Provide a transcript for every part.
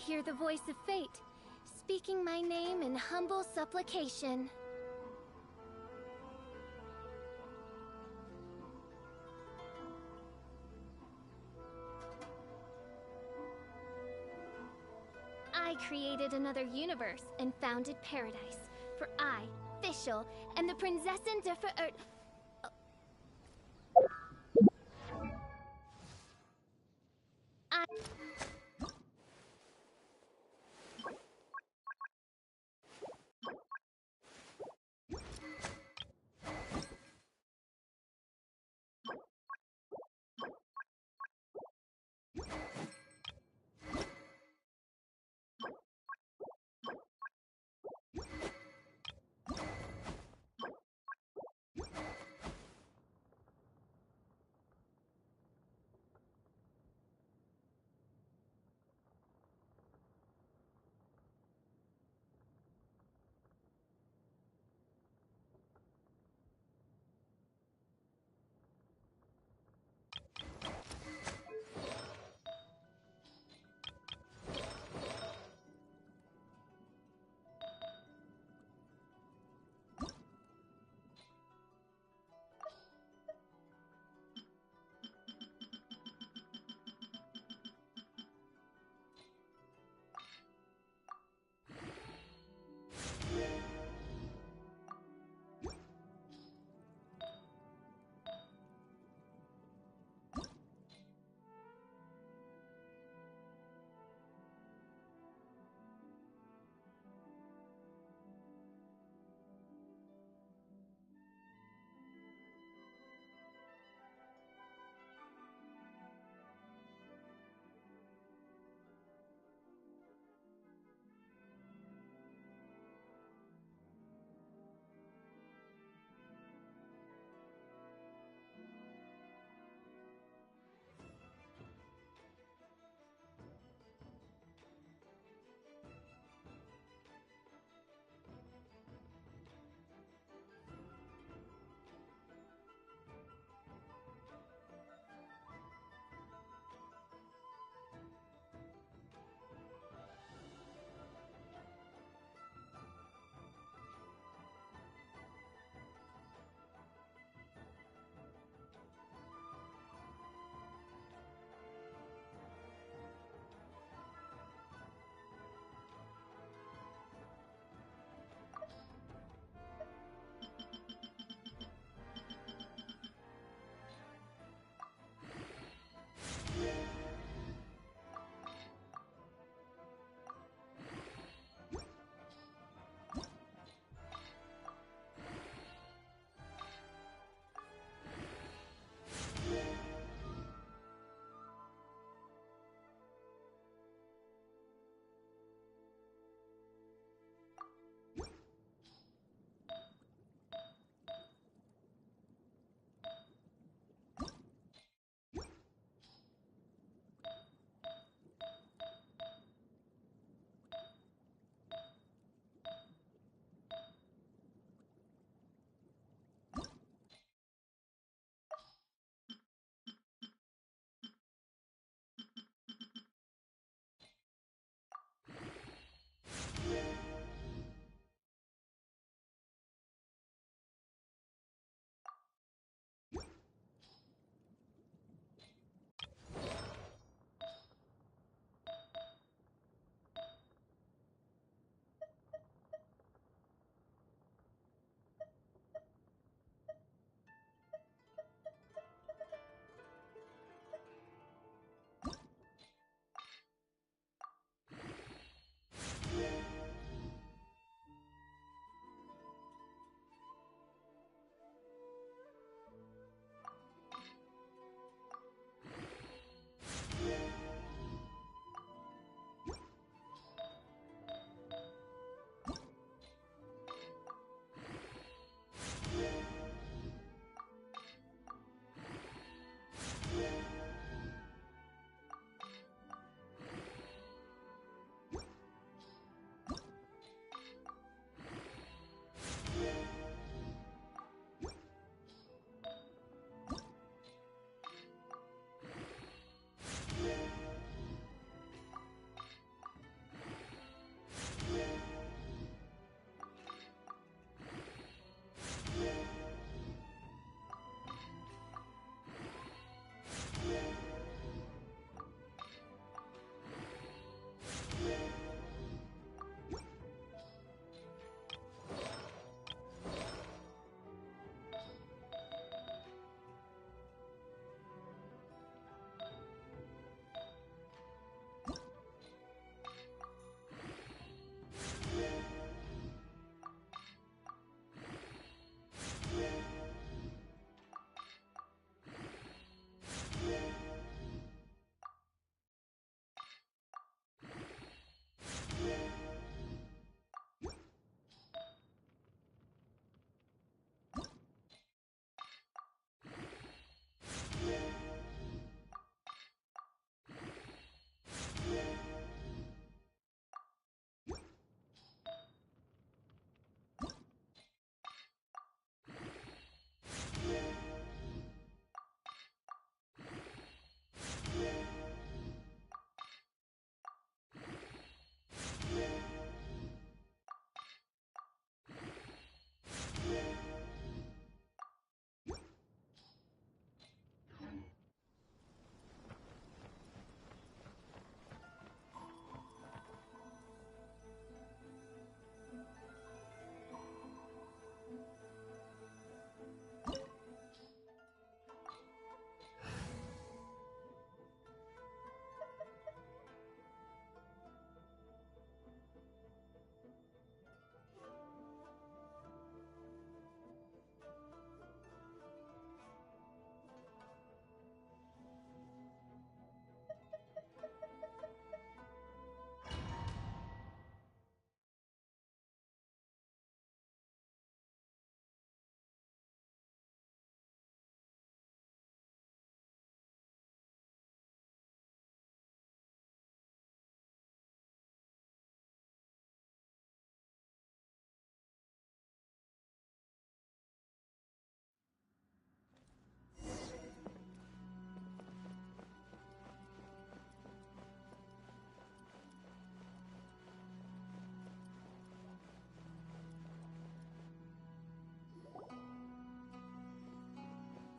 hear the voice of fate, speaking my name in humble supplication. I created another universe and founded paradise, for I, Fischl, am the Prinzessin der Verirrt.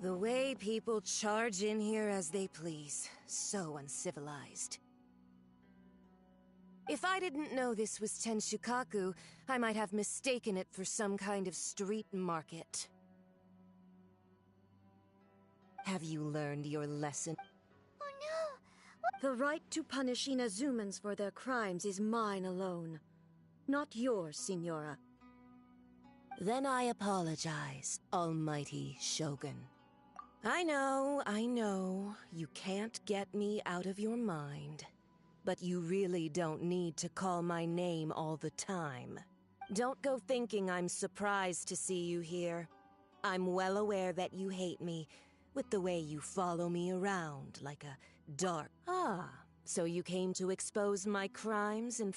The way people charge in here as they please. So uncivilized. If I didn't know this was Tenshukaku, I might have mistaken it for some kind of street market. Have you learned your lesson? Oh no! The right to punish Inazumans for their crimes is mine alone. Not yours, Signora. Then I apologize, Almighty Shogun. I know, you can't get me out of your mind. But you really don't need to call my name all the time. Don't go thinking I'm surprised to see you here. I'm well aware that you hate me, with the way you follow me around like a dark... Ah, so you came to expose my crimes and...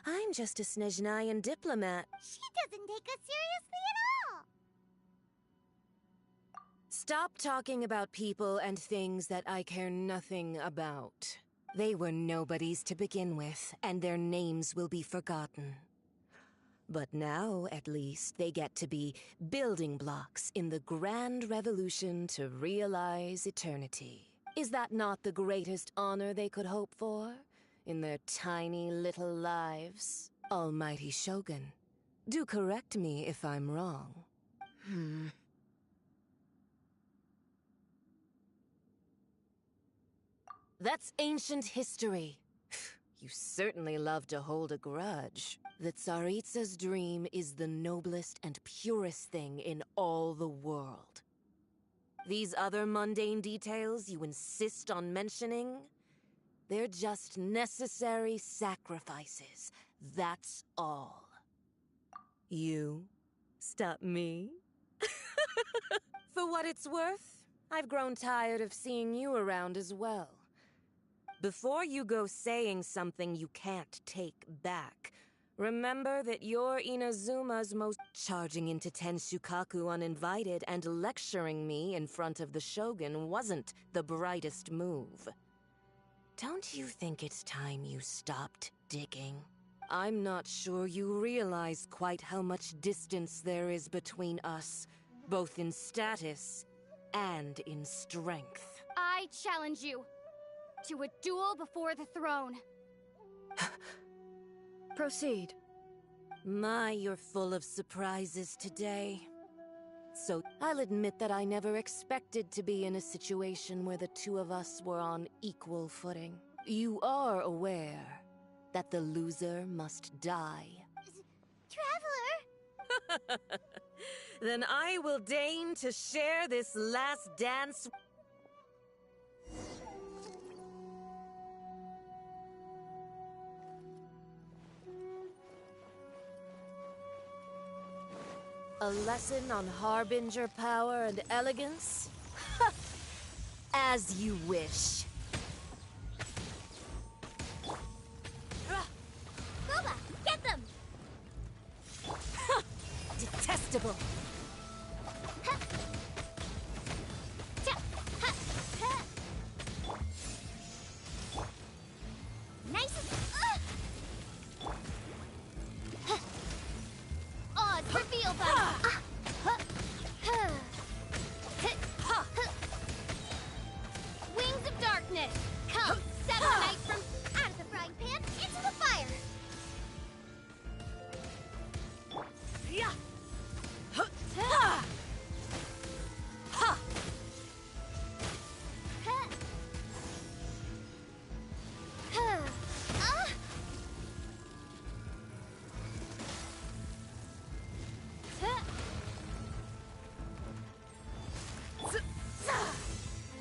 I'm just a Snezhnayan diplomat. She doesn't take us seriously at all! Stop talking about people and things that I care nothing about. They were nobodies to begin with, and their names will be forgotten. But now, at least, they get to be building blocks in the grand revolution to realize eternity. Is that not the greatest honor they could hope for? In their tiny little lives? Almighty Shogun, do correct me if I'm wrong. That's ancient history. You certainly love to hold a grudge. The Tsaritsa's dream is the noblest and purest thing in all the world. These other mundane details you insist on mentioning, they're just necessary sacrifices. That's all. You stop me? For what it's worth, I've grown tired of seeing you around as well. Before you go saying something you can't take back, remember that you're Inazuma's most... Charging into Tenshukaku uninvited and lecturing me in front of the Shogun wasn't the brightest move. Don't you think it's time you stopped digging? I'm not sure you realize quite how much distance there is between us, both in status and in strength. I challenge you to a duel before the throne. Proceed. My, you're full of surprises today. So, I'll admit that I never expected to be in a situation where the two of us were on equal footing. You are aware that the loser must die. Traveler! Then I will deign to share this last dance. A lesson on harbinger power and elegance? As you wish. Boba, get them! Detestable! Nice. Odds reveal them. Wings of darkness, come set the night from out of the frying pan into the fire. Yeah.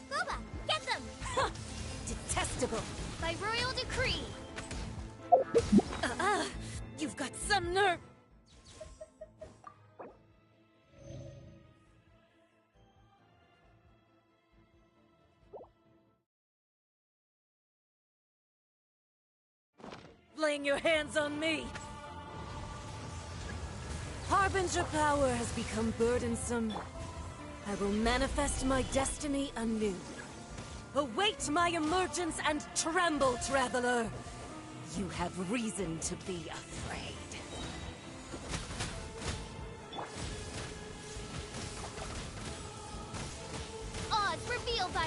Boba, get them! Detestable! By royal decree. You've got some nerve! Laying your hands on me! Harbinger power has become burdensome. I will manifest my destiny anew. Await my emergence and tremble, traveler! You have reason to be afraid.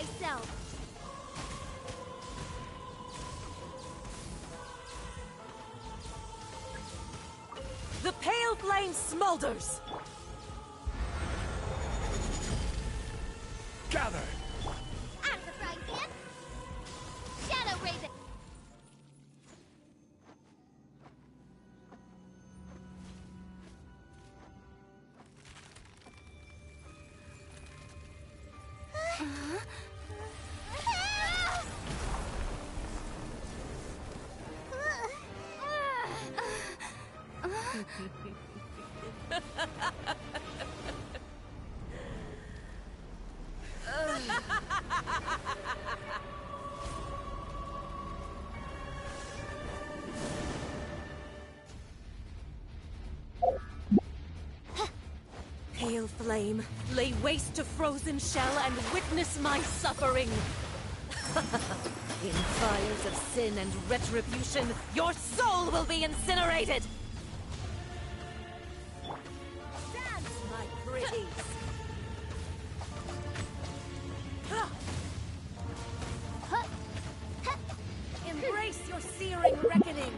thyself. The pale flame smolders! Gather! I'm the frying pan. Shadow Raven. Pale flame, lay waste to frozen shell and witness my suffering! In fires of sin and retribution, your soul will be incinerated! Dance, my pretties! Embrace your searing reckoning!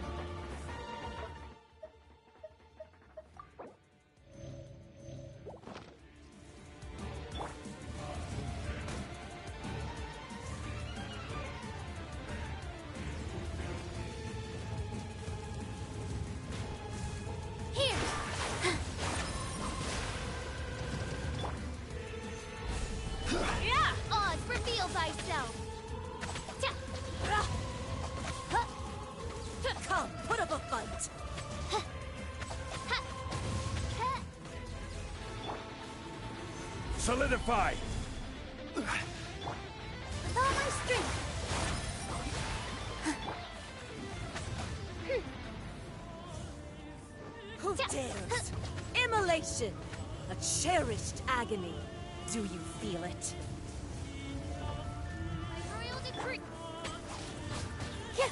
Here. Oz, reveal thyself. Come, put up a fight! Solidify! With all my strength. Who dares? Immolation! A cherished agony. Do you feel it? By royal decree. Here.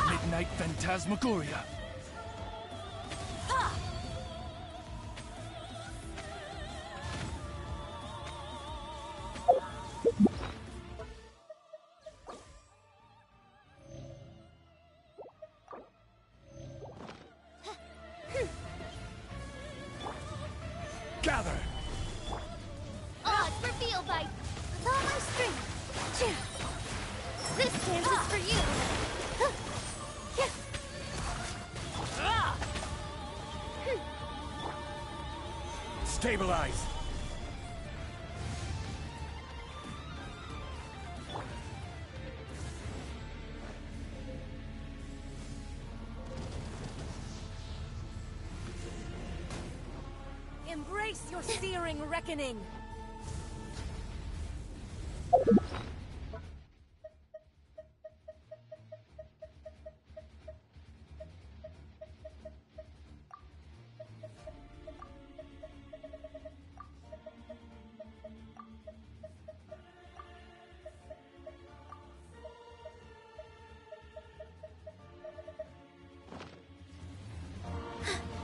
Midnight Phantasmagoria! Gather! Oz, reveal thy... With all my strength. This dance is for you. Stabilize! Embrace your searing reckoning!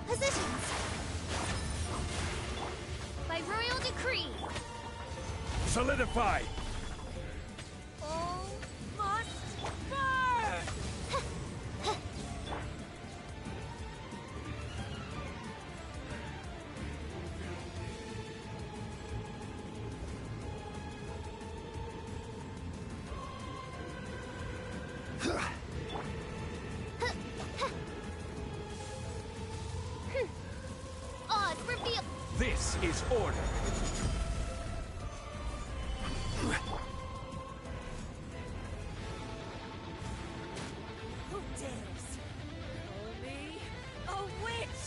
Positions. By royal decree. Solidify! All must burn! Oz, reveal... This is order! Who dares? Call me a witch!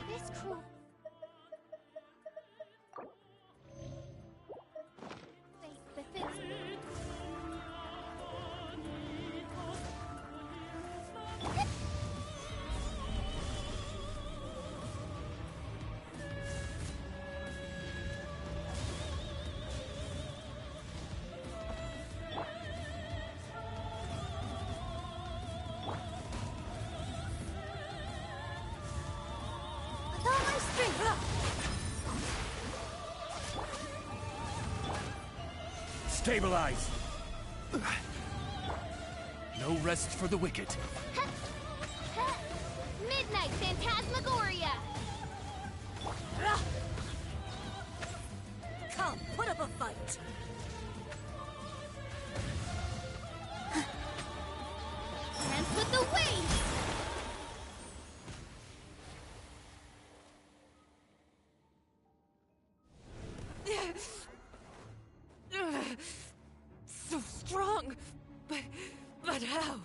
This cruel... Stabilize! No rest for the wicked. Midnight Phantasmagoria! Come, put up a fight! Dance with the waves! So strong! But how?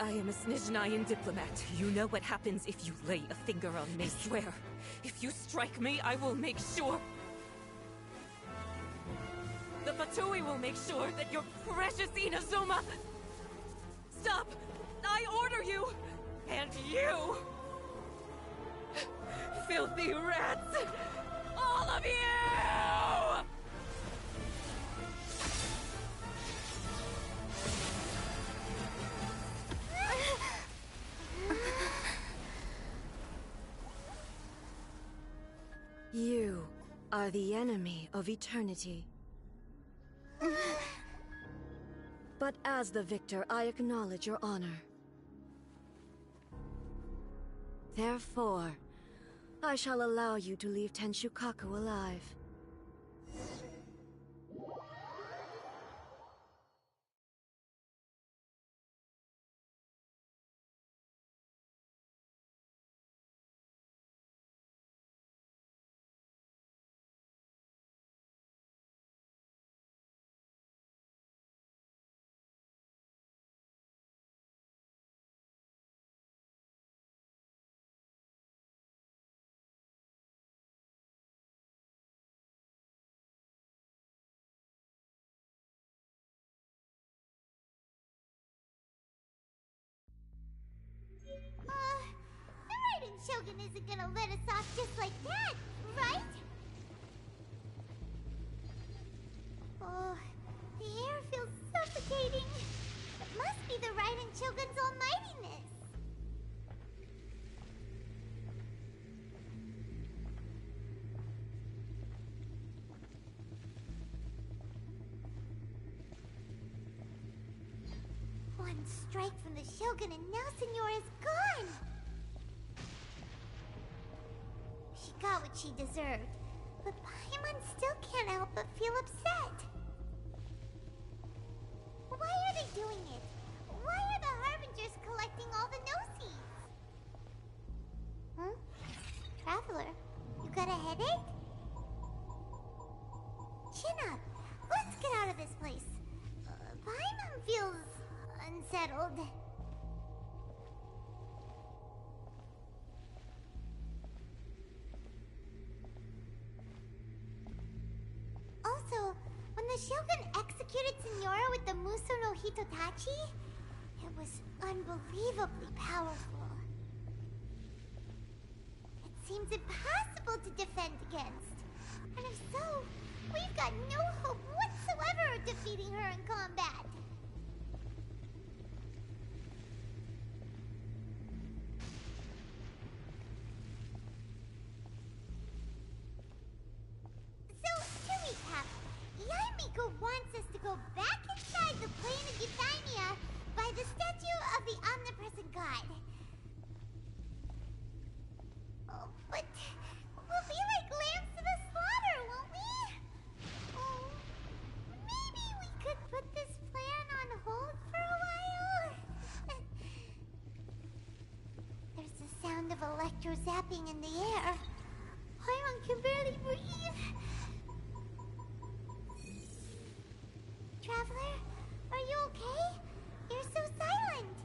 I am a Snezhnayan diplomat. You know what happens if you lay a finger on me, swear. If you strike me, I will make sure... The Fatui will make sure that your precious Inazuma... Stop! I order you! And you! Filthy rats! All of you! You are the enemy of eternity. But as the victor, I acknowledge your honor. Therefore, I shall allow you to leave Tenshukaku alive. The Raiden Shogun isn't gonna let us off just like that, right? Oh, the air feels suffocating. It must be the Raiden Shogun's almightiness. One strike from the Shogun and now Senora's gone! She got what she deserved, but Paimon still can't help but feel upset. Why are they doing it? Why are the Harbingers collecting all the no-seeds? Huh? Traveler, you got a headache? Chin up. Let's get out of this place. Paimon feels... unsettled. Also, when the Shogun executed Senora with the Muso no Hitotachi, it was unbelievably powerful. It seems impossible to defend against. And if so, we've got no hope whatsoever of defeating her in combat. Wants us to go back inside the plane of Euthymia by the statue of the omnipresent god. Oh, but we'll be like lambs to the slaughter, won't we? Oh, maybe we could put this plan on hold for a while? There's the sound of electro-zapping in the air. Paimon can barely breathe. Traveler, are you okay? You're so silent.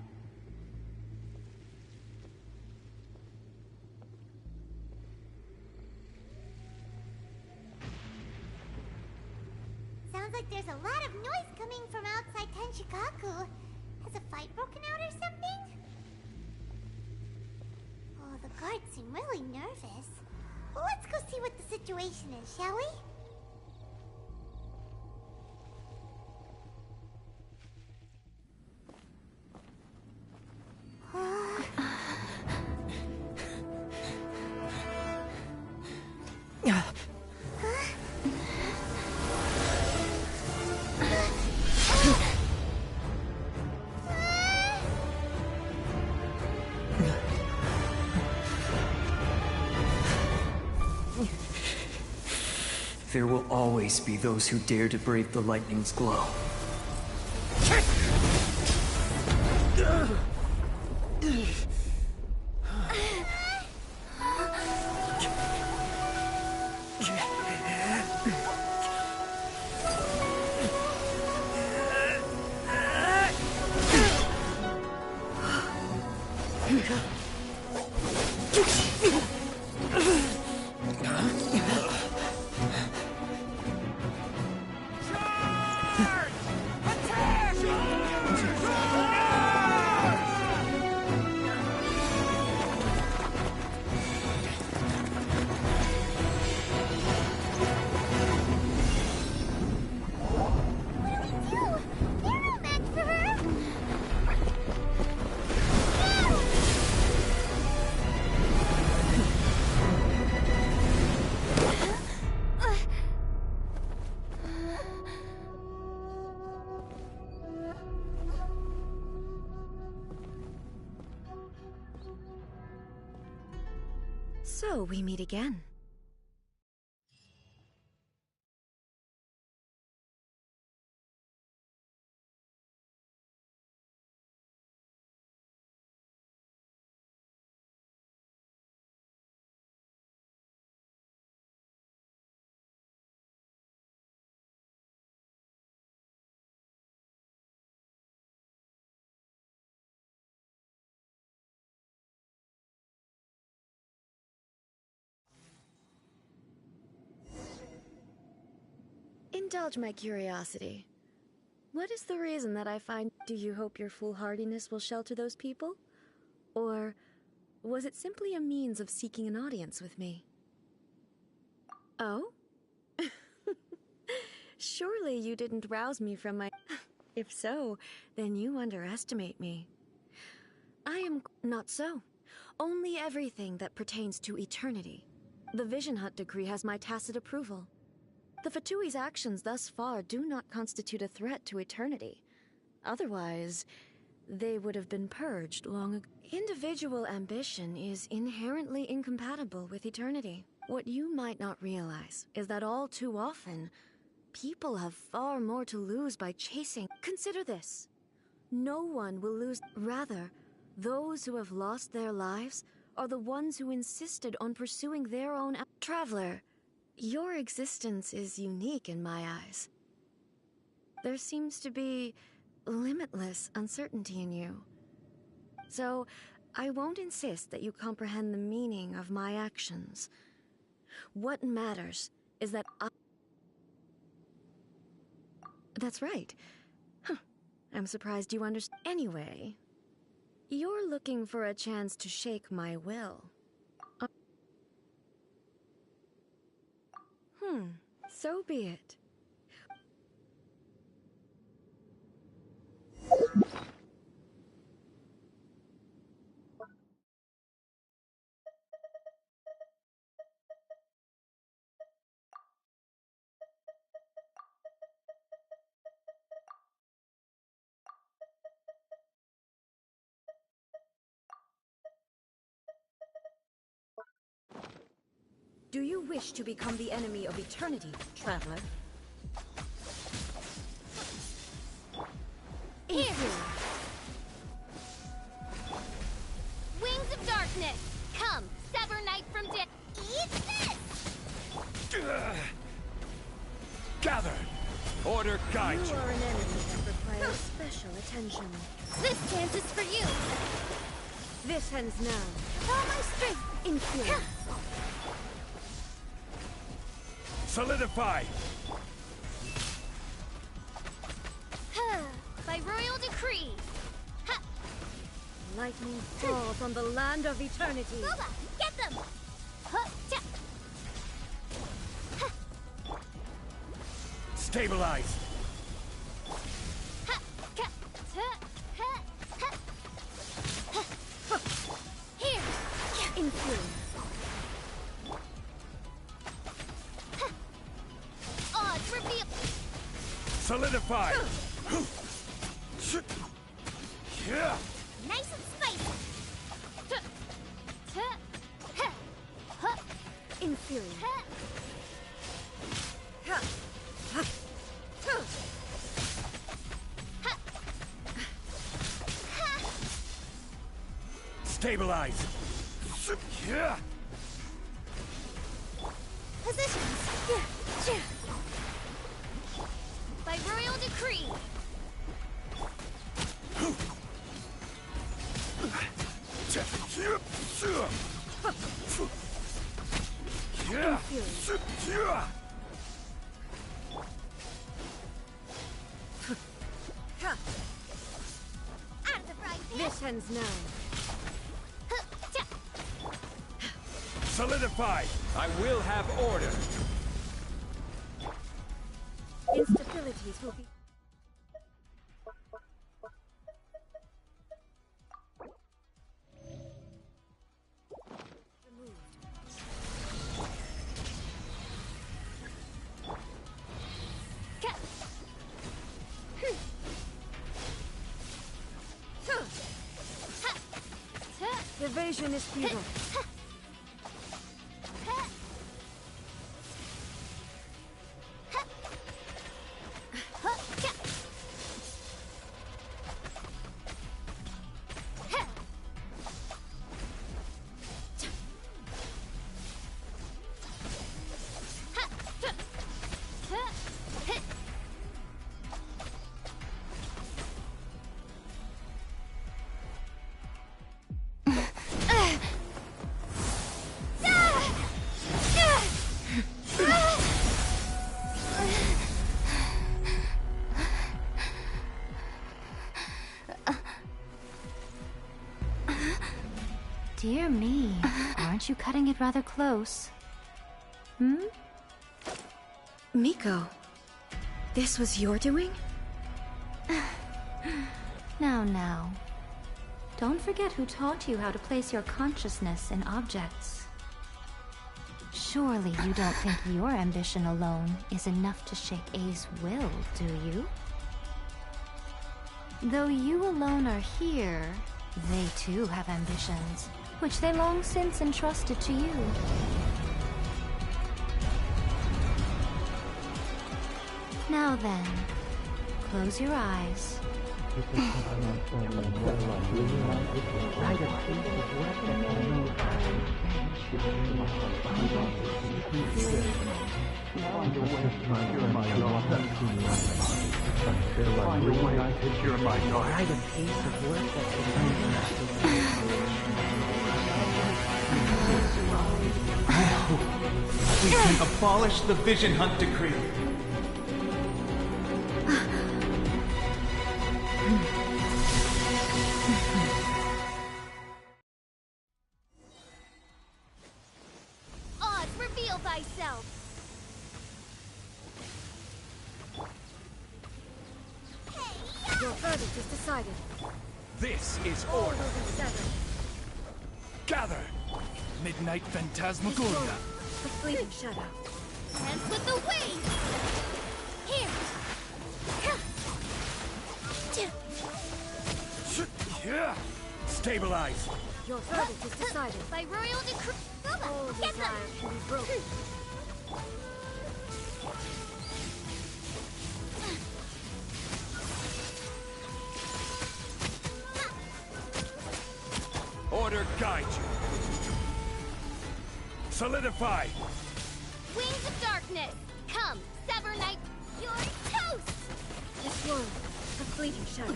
Sounds like there's a lot of noise coming from outside Tenshukaku. Has a fight broken out or something? Oh, the guards seem really nervous. let's go see what the situation is, shall we? There will always be those who dare to brave the lightning's glow. So, we meet again. Indulge my curiosity. What is the reason that I find... Do you hope your foolhardiness will shelter those people? Or was it simply a means of seeking an audience with me? Oh? Surely you didn't rouse me from my... If so, then you underestimate me. I am not so. Only everything that pertains to eternity. The Vision Hut decree has my tacit approval. The Fatui's actions thus far do not constitute a threat to eternity. Otherwise, they would have been purged long ago. Individual ambition is inherently incompatible with eternity. What you might not realize is that all too often, people have far more to lose by chasing. Consider this. No one will lose. Rather, those who have lost their lives are the ones who insisted on pursuing their own... Traveler, your existence is unique in my eyes. There seems to be limitless uncertainty in you. So, I won't insist that you comprehend the meaning of my actions. What matters is that That's right. Huh. I'm surprised you understand. Anyway, you're looking for a chance to shake my will. So be it. Do you wish to become the enemy of eternity, traveler? Here! Wings of darkness! Come, sever night from death! Eat this! Gather! Order guide You you! are an enemy that requires special attention. This chance is for you! This ends now. All my strength! Influence. Solidify! By royal decree! Ha! Lightning falls on the land of eternity. Boba, get them! Huh, cha! Stabilize. Here! Inferior. Odds reveal! Solidify. Nice and spicy. Inferior. Stabilize. Positions. By royal decree! Out of the frying pan. Missions known. Solidify. I will have order. Instabilities will be... Evasion is futile. Dear me, aren't you cutting it rather close? Hmm? Miko, this was your doing? Now. Don't forget who taught you how to place your consciousness in objects. Surely you don't think your ambition alone is enough to shake A's will, do you? Though you alone are here, they too have ambitions, which they long since entrusted to you. Now then, close your eyes. We can abolish the Vision Hunt Decree. Oz, reveal thyself! Your verdict is decided. This is All order. will be severed. Gather. Midnight Phantasmagoria. Destroy the fleeting shadow. Dance with the waves! Here! Stabilize. Your verdict is decided. By royal decree! All Get desire them! can be broken. Order guide you. Solidify. Wings of darkness! Come, sever night! You're toast! This world, a fleeting shadow.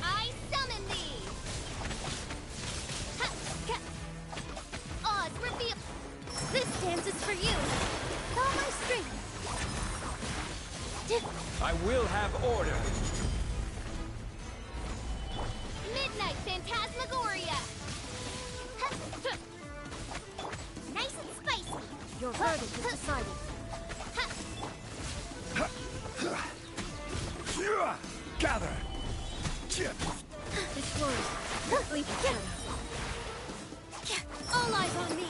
I summon thee! Oz, reveal! This dance is for you! All my strength! I will have order. Midnight Phantasmagoria! Nice and spicy. Your verdict is decided. Gather! Explorers, leave shadow. All eyes on me!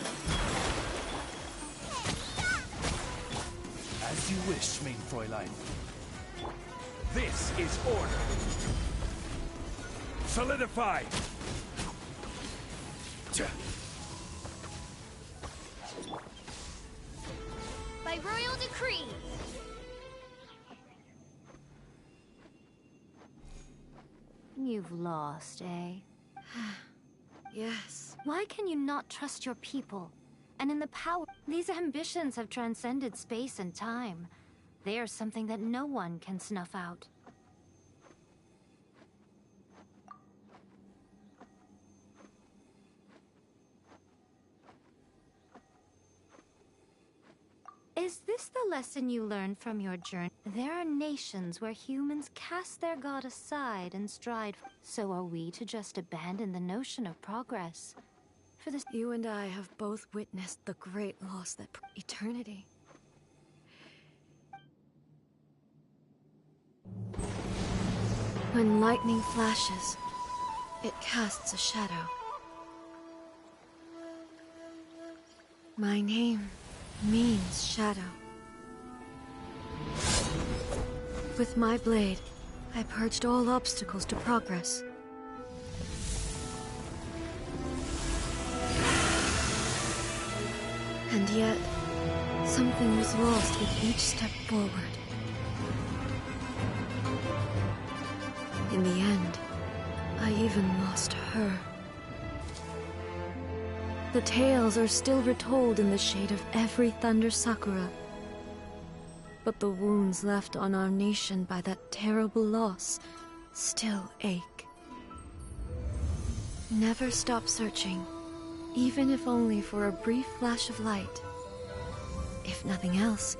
As you wish, mein Fräulein. This is order. Solidify! By royal decree! You've lost, eh? Yes. Why can you not trust your people? And in the power... These ambitions have transcended space and time. They are something that no one can snuff out. Is this the lesson you learned from your journey? There are nations where humans cast their god aside and stride. So are we to just abandon the notion of progress? For this, You and I have both witnessed the great loss that eternity. When lightning flashes, it casts a shadow. My name means shadow. With my blade, I purged all obstacles to progress. And yet, something was lost with each step forward. In the end, I even lost her. The tales are still retold in the shade of every thunder sakura. But the wounds left on our nation by that terrible loss still ache. Never stop searching, even if only for a brief flash of light. If nothing else,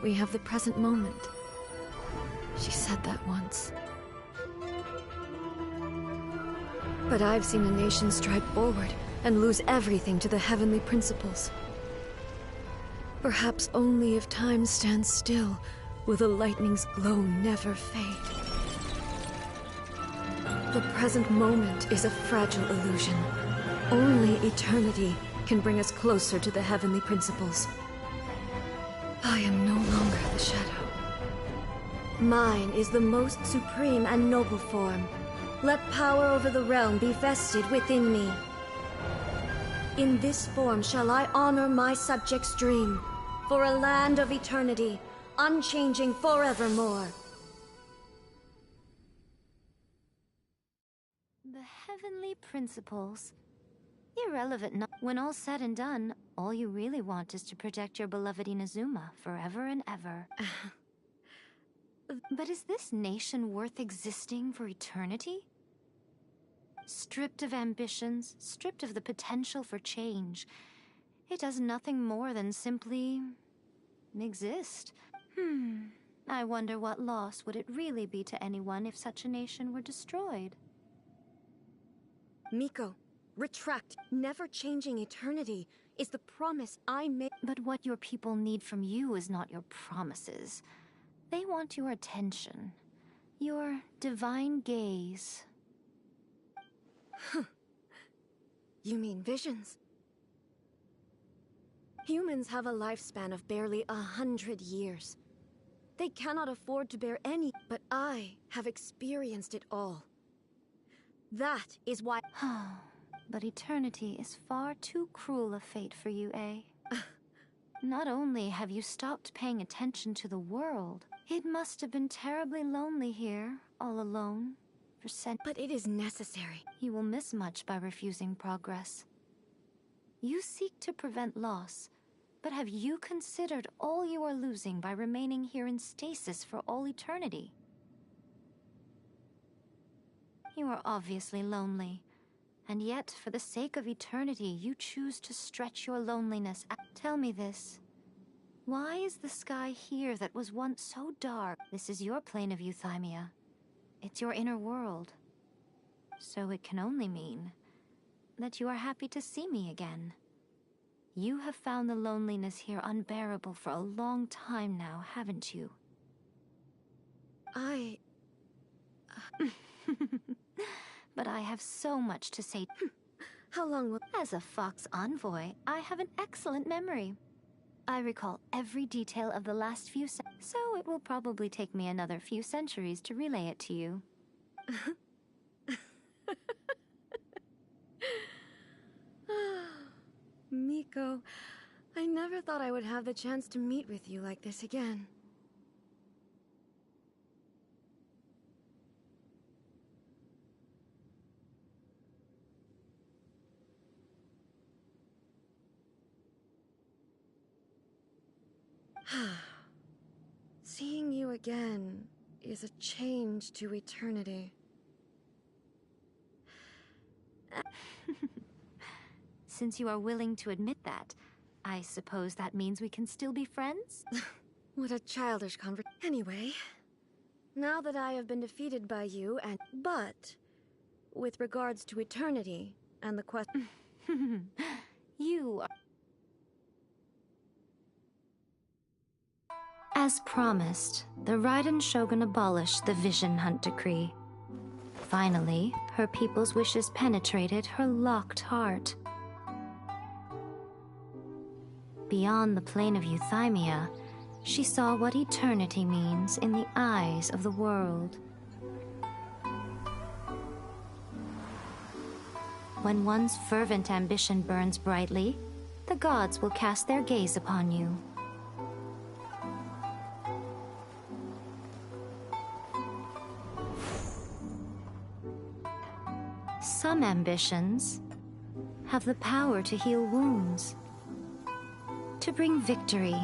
we have the present moment. She said that once. But I've seen a nation stride forward and lose everything to the heavenly principles. Perhaps only if time stands still will the lightning's glow never fade. The present moment is a fragile illusion. Only eternity can bring us closer to the heavenly principles. I am no longer the shadow. Mine is the most supreme and noble form. Let power over the realm be vested within me. In this form shall I honor my subjects' dream, for a land of eternity, unchanging forevermore. the heavenly principles. Irrelevant when all's said and done, all you really want is to protect your beloved Inazuma forever and ever. But is this nation worth existing for eternity? Stripped of ambitions, stripped of the potential for change, it does nothing more than simply exist. I wonder what loss would it really be to anyone if such a nation were destroyed. Miko, retract. Never changing eternity is the promise I made. But what your people need from you is not your promises. They want your attention, your divine gaze. You mean visions? Humans have a lifespan of barely 100 years. They cannot afford to bear any, but I have experienced it all. That is why— But eternity is far too cruel a fate for you, eh? Not only have you stopped paying attention to the world, it must have been terribly lonely here, all alone, for But it is necessary. You will miss much by refusing progress. You seek to prevent loss, but have you considered all you are losing by remaining here in stasis for all eternity? You are obviously lonely, and yet, for the sake of eternity, you choose to stretch your loneliness out. Tell me this. Why is the sky here that was once so dark? This is your plane of euthymia. It's your inner world. So it can only mean that you are happy to see me again. You have found the loneliness here unbearable for a long time now, haven't you? But I have so much to say. How long will... As a Fox envoy, I have an excellent memory. I recall every detail of the last few so it will probably take me another few centuries to relay it to you. Miko, I never thought I would have the chance to meet with you like this again. Seeing you again is a change to eternity. Since you are willing to admit that, I suppose that means we can still be friends? What a childish conversation. Anyway, now that I have been defeated by you and... But, with regards to eternity and the question... You are... As promised, the Raiden Shogun abolished the Vision Hunt Decree. Finally, her people's wishes penetrated her locked heart. Beyond the plane of Euthymia, she saw what eternity means in the eyes of the world. When one's fervent ambition burns brightly, the gods will cast their gaze upon you. Some ambitions have the power to heal wounds, to bring victory,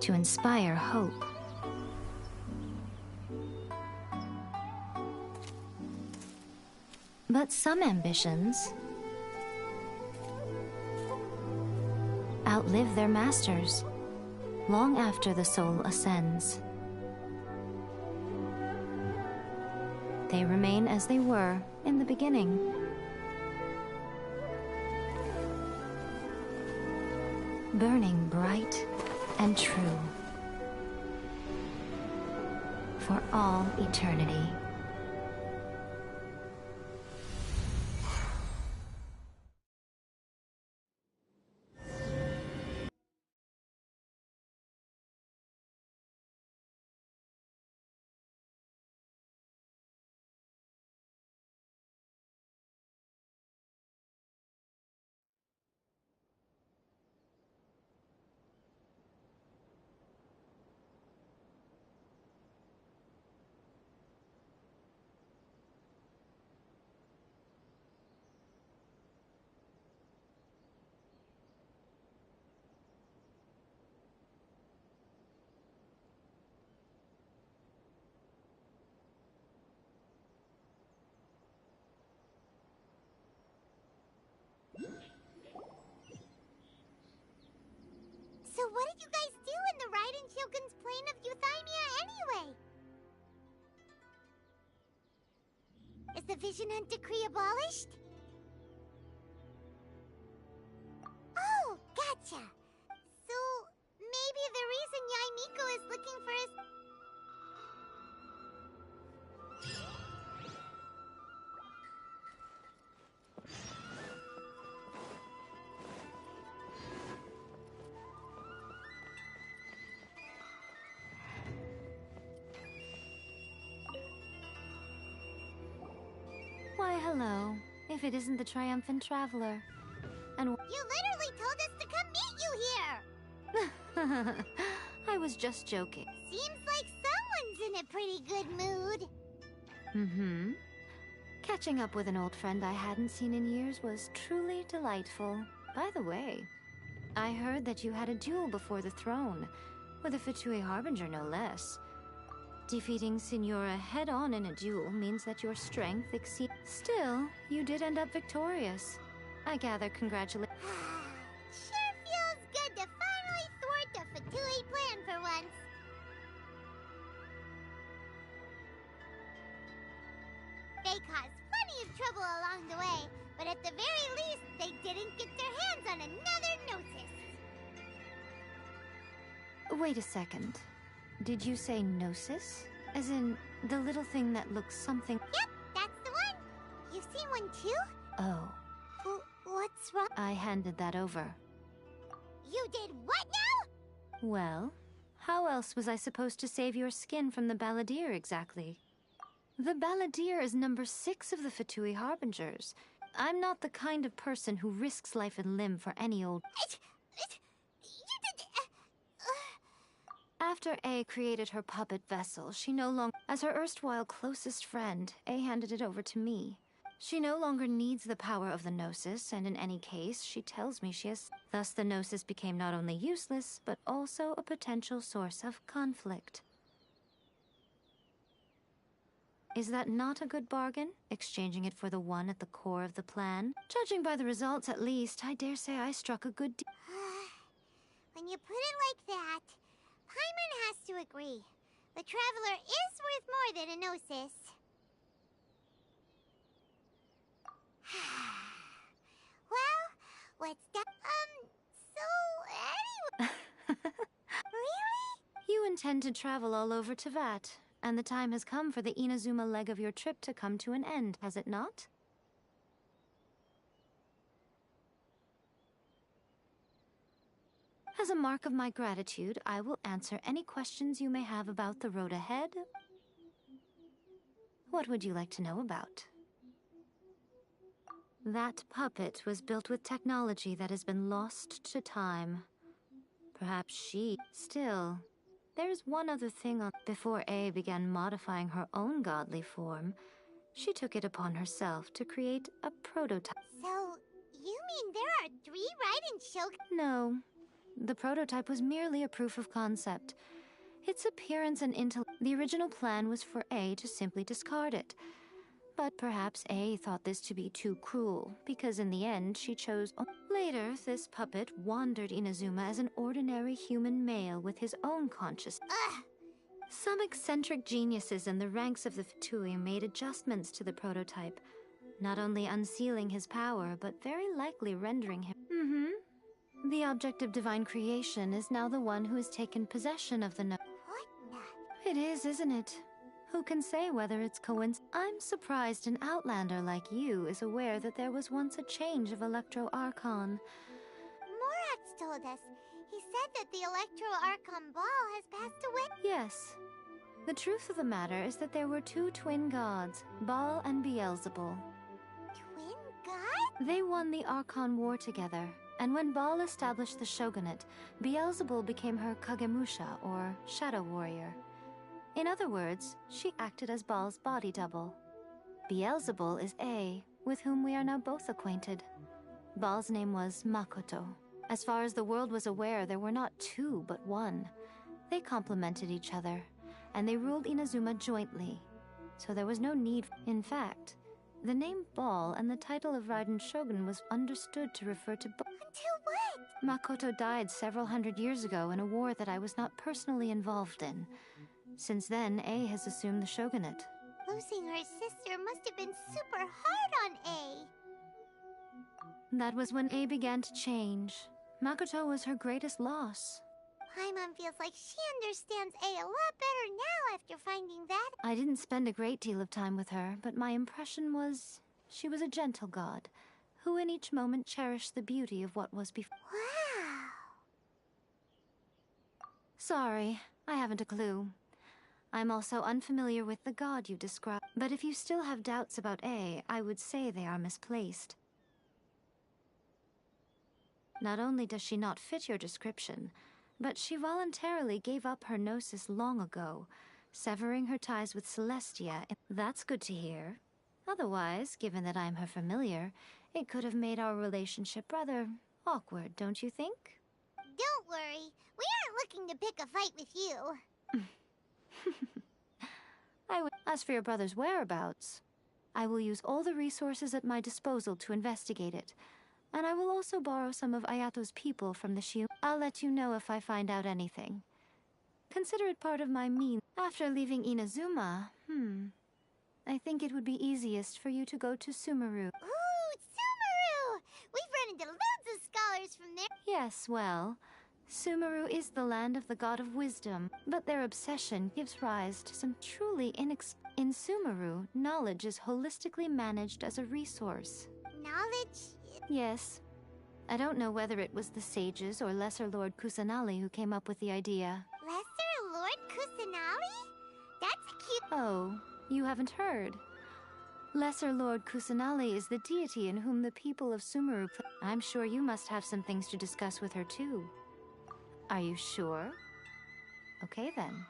to inspire hope. But some ambitions outlive their masters long after the soul ascends. They remain as they were in the beginning. Burning bright and true for all eternity. So what did you guys do in the Raiden Shogun's plane of Euthymia anyway? Is the Vision Hunt Decree abolished? Oh, gotcha. So maybe the reason Yae Miko is looking for his... Why, hello. If it isn't the triumphant traveler. And You literally told us to come meet you here! I was just joking. Seems like someone's in a pretty good mood. Mm-hmm. Catching up with an old friend I hadn't seen in years was truly delightful. By the way, I heard that you had a duel before the throne, with a Fatui Harbinger no less. Defeating Signora head-on in a duel means that your strength exceeds... Still, you did end up victorious. I gather congratulations. Sure feels good to finally thwart the Fatui plan for once. They caused plenty of trouble along the way, but at the very least, they didn't get their hands on another Gnosis. Wait a second. Did you say Gnosis? As in, the little thing that looks something... Yep, that's the one. You've seen one too? Oh. What's wrong? I handed that over. You did what now? Well, how else was I supposed to save your skin from the Balladeer exactly? The Balladeer is number 6 of the Fatui Harbingers. I'm not the kind of person who risks life and limb for any old... You did... After A created her puppet vessel, she no longer... As her erstwhile closest friend, A handed it over to me. She no longer needs the power of the Gnosis, and in any case, she tells me she has... Thus, the Gnosis became not only useless, but also a potential source of conflict. Is that not a good bargain, exchanging it for the one at the core of the plan? Judging by the results, at least, I dare say I struck a good deal. When you put it like that, Paimon has to agree. The Traveler is worth more than a Gnosis. Well, what's that? So anyway... Really? You intend to travel all over Teyvat, and the time has come for the Inazuma leg of your trip to come to an end, has it not? As a mark of my gratitude, I will answer any questions you may have about the road ahead. What would you like to know about? That puppet was built with technology that has been lost to time. Perhaps she... Still, there's one other thing on... Before A began modifying her own godly form, she took it upon herself to create a prototype. So, you mean there are 3 Raiden Shogun? No. The prototype was merely a proof of concept. Its appearance and intellect... The original plan was for A to simply discard it. But perhaps A thought this to be too cruel, because in the end she chose... Later, this puppet wandered Inazuma as an ordinary human male with his own consciousness. Some eccentric geniuses in the ranks of the Fatui made adjustments to the prototype, not only unsealing his power, but very likely rendering him... The object of divine creation is now the one who has taken possession of the... What the... It is, isn't it? Who can say whether it's coincidence? I'm surprised an outlander like you is aware that there was once a change of Electro Archon. Morat's told us. He said that the Electro Archon Ball has passed away. Yes. The truth of the matter is that there were 2 twin gods, Baal and Beelzebul. Twin gods? They won the Archon War together, and when Baal established the shogunate, Beelzebul became her Kagemusha, or Shadow Warrior. In other words, she acted as Baal's body double. Beelzebul is A, with whom we are now both acquainted. Baal's name was Makoto. As far as the world was aware, there were not 2, but 1. They complemented each other, and they ruled Inazuma jointly. So there was no need... In fact, the name Baal and the title of Raiden Shogun was understood to refer to... Until what? Makoto died several hundred years ago in a war that I was not personally involved in. Since then, A has assumed the shogunate. Losing her sister must have been super hard on A. That was when A began to change. Makoto was her greatest loss. Paimon feels like she understands A a lot better now after finding that. I didn't spend a great deal of time with her, but my impression was she was a gentle god, who in each moment cherished the beauty of what was before. Wow. Sorry, I haven't a clue. I'm also unfamiliar with the god you described, but if you still have doubts about A, I would say they are misplaced. Not only does she not fit your description, but she voluntarily gave up her Gnosis long ago, severing her ties with Celestia. That's good to hear. Otherwise, given that I'm her familiar, it could have made our relationship rather awkward, don't you think? Don't worry, we aren't looking to pick a fight with you. As for your brother's whereabouts, I will use all the resources at my disposal to investigate it, and I will also borrow some of Ayato's people from the Shiu. I'll let you know if I find out anything. Consider it part of my means. After leaving Inazuma, I think it would be easiest for you to go to Sumeru. Ooh, Yes, well, Sumeru is the land of the god of wisdom, but their obsession gives rise to some truly In Sumeru, knowledge is holistically managed as a resource. Knowledge? Yes. I don't know whether it was the sages or Lesser Lord Kusanali who came up with the idea. Lesser Lord Kusanali? That's a cute... Oh, you haven't heard. Lesser Lord Kusanali is the deity in whom the people of Sumeru I'm sure you must have some things to discuss with her too. Are you sure? Okay then.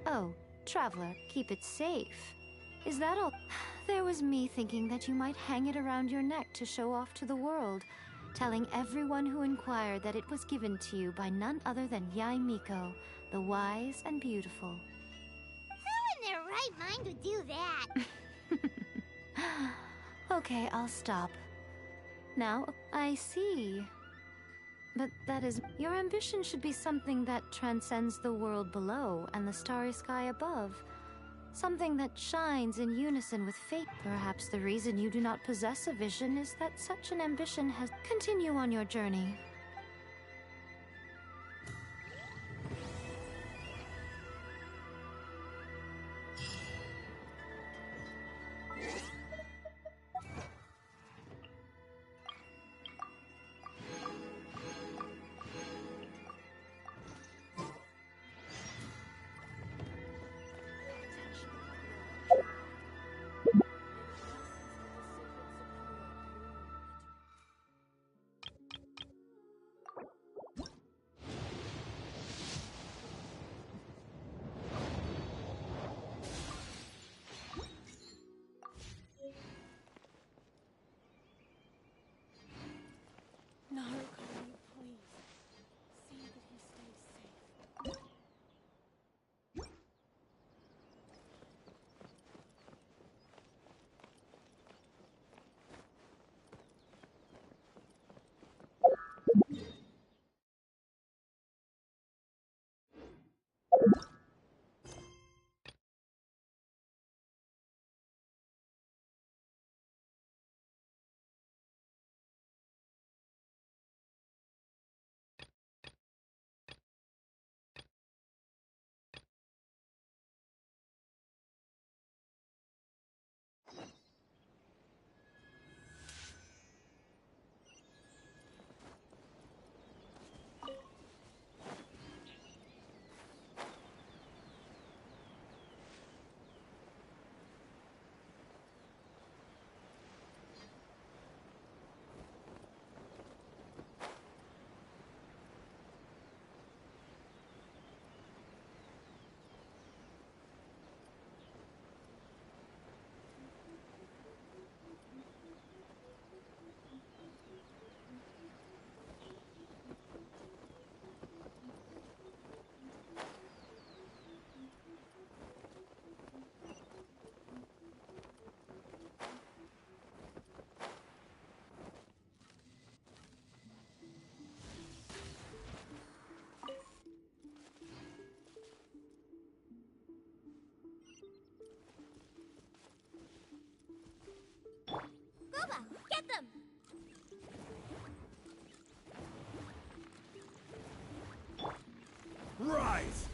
Oh, traveler, keep it safe. Is that all? There was me thinking that you might hang it around your neck to show off to the world, telling everyone who inquired that it was given to you by none other than Yai Miko, the wise and beautiful. Who in their right mind would do that? Okay, I'll stop. Now, I see. But that is... Your ambition should be something that transcends the world below and the starry sky above. Something that shines in unison with fate. Perhaps the reason you do not possess a vision is that such an ambition has... Continue on your journey. Boba, get them! Rise!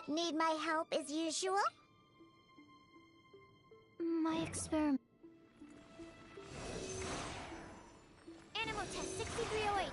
Need my help as usual? My experiment... Animal test 6308.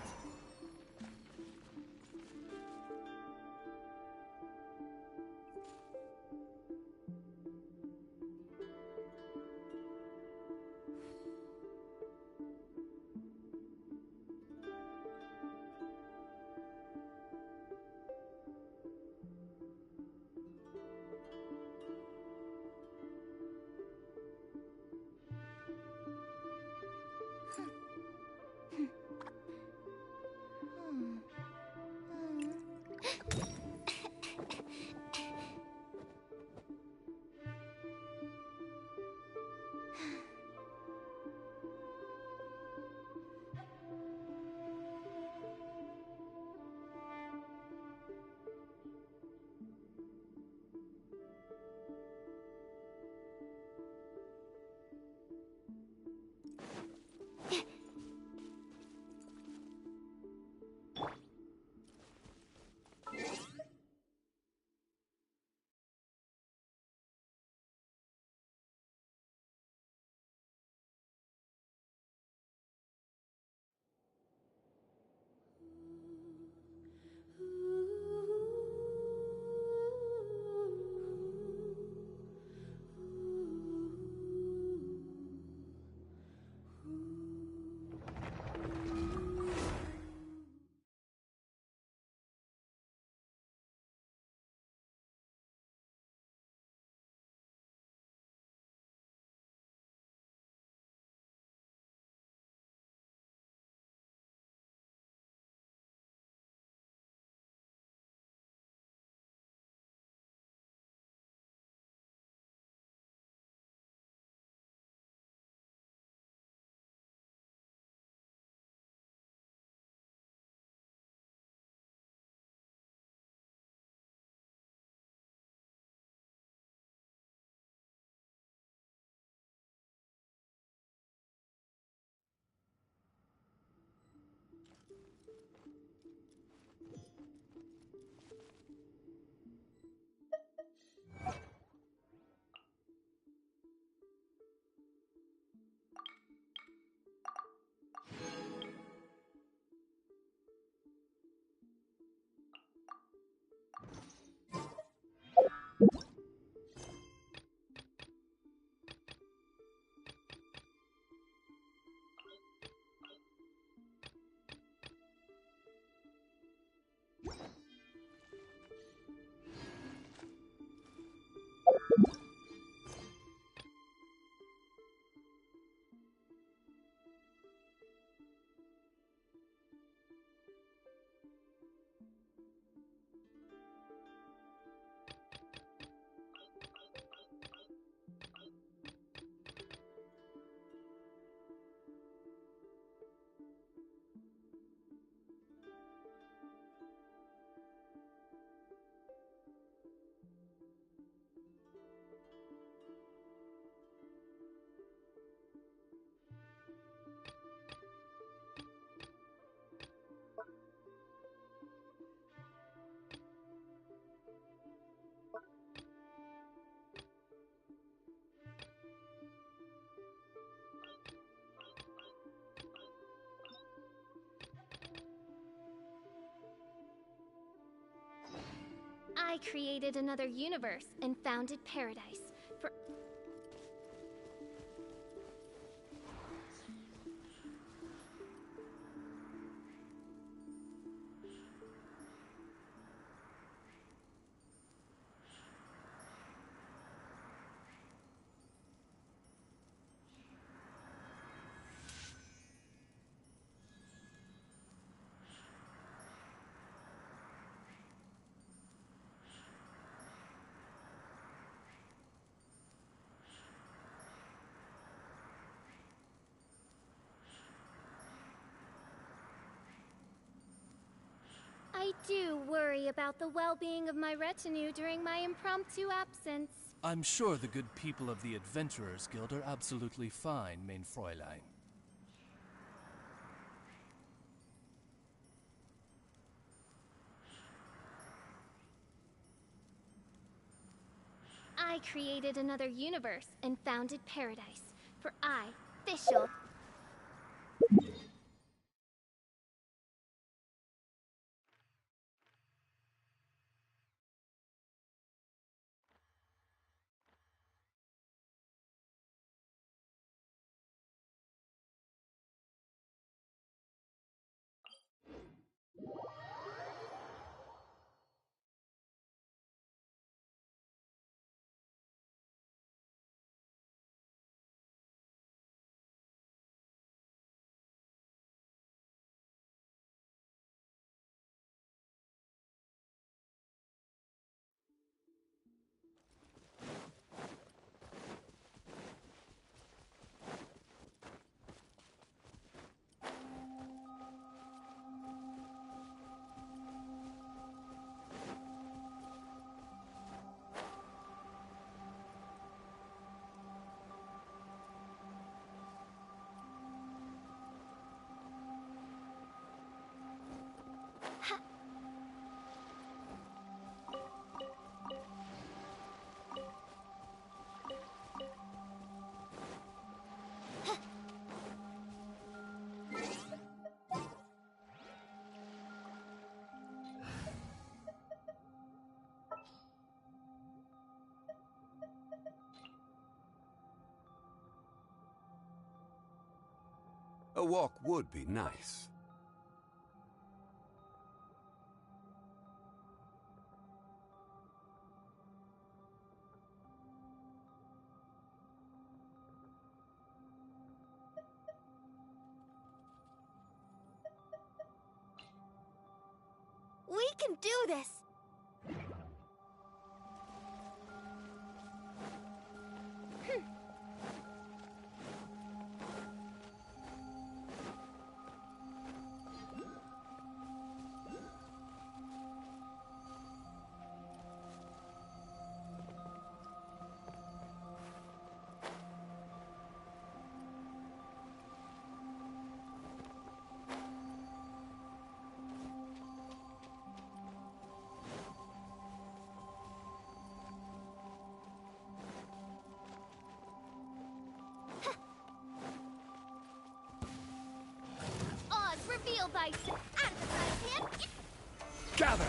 I created another universe and founded paradise. For I do worry about the well-being of my retinue during my impromptu absence. I'm sure the good people of the Adventurers Guild are absolutely fine, mein Fräulein. I created another universe and founded paradise. For I, Fischl. A walk would be nice. We can do this! Reveal thyself. Gather!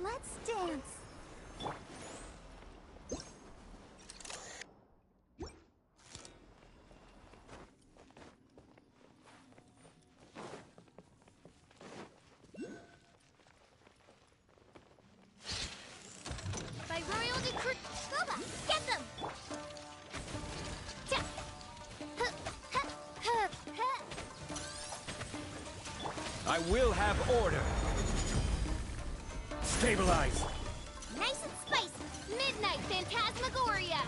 Let's dance. By royal decree. Boba, get them! I will have order! Stabilize! Nice and spicy. Midnight Phantasmagoria.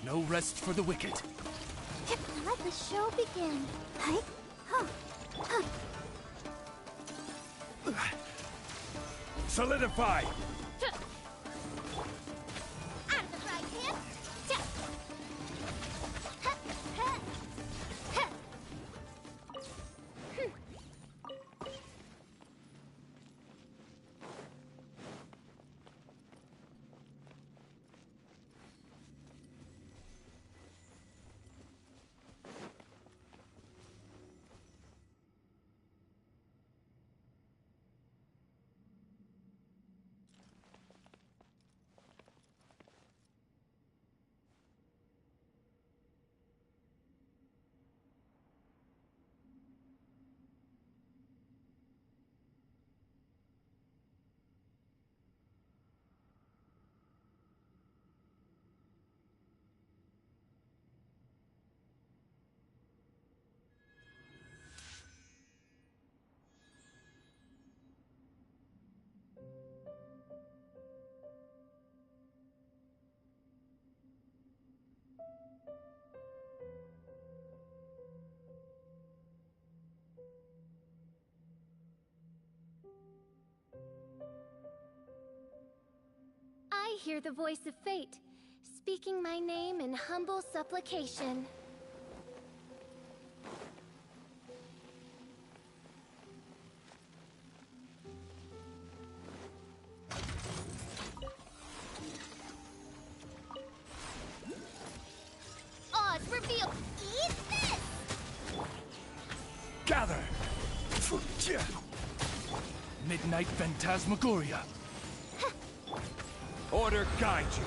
No rest for the wicked. Let the show begin. Hi. Solidify! hear the voice of fate, speaking my name in humble supplication. Oz, reveal! Eat this! Gather! Midnight Phantasmagoria. Order guide you.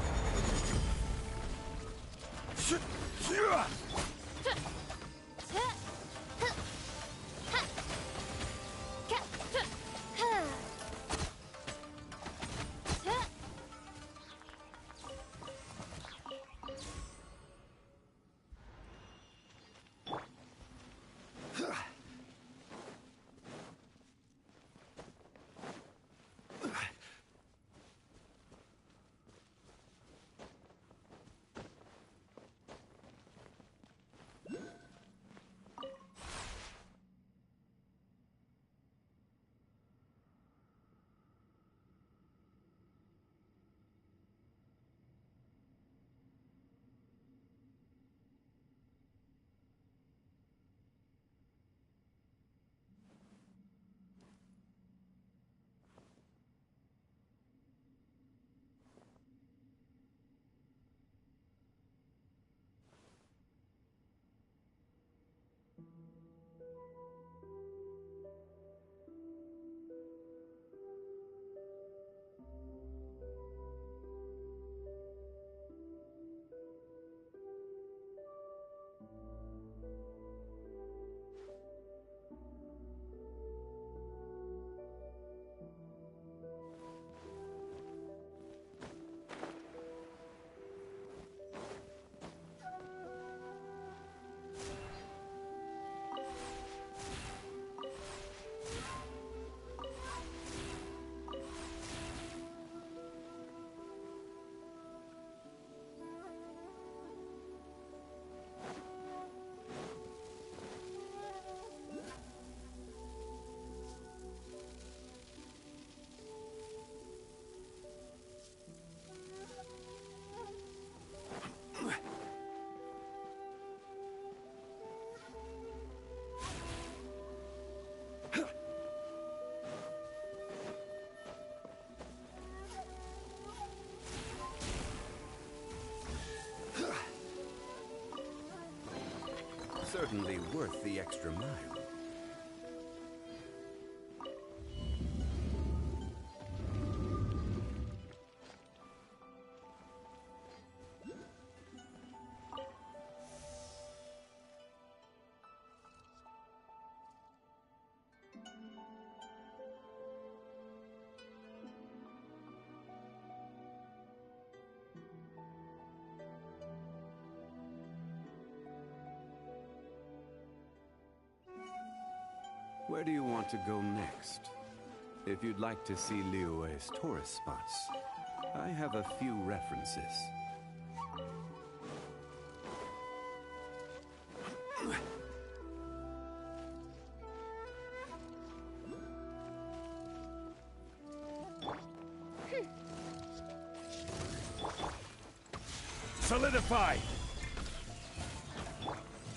Certainly worth the extra mile. Where do you want to go next? If you'd like to see Liyue's tourist spots, I have a few references. Solidify!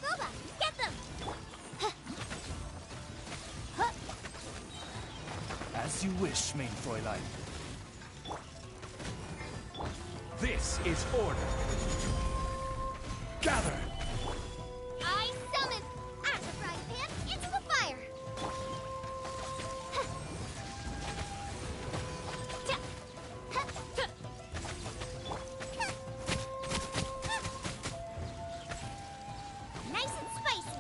Boba, get them! As you wish, main Fräulein. This is order. Gather! I summon as a frying pan into the fire. Nice and spicy.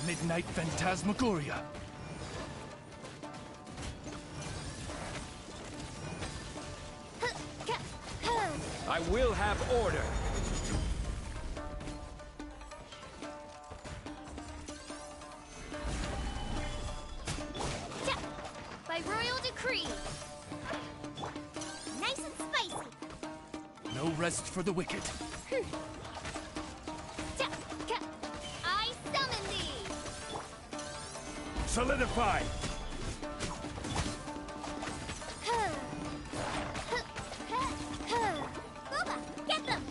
Midnight Phantasmagoria. I will have order. By royal decree. Nice and spicy. No rest for the wicked. I summon thee. Solidify. Booba, get them!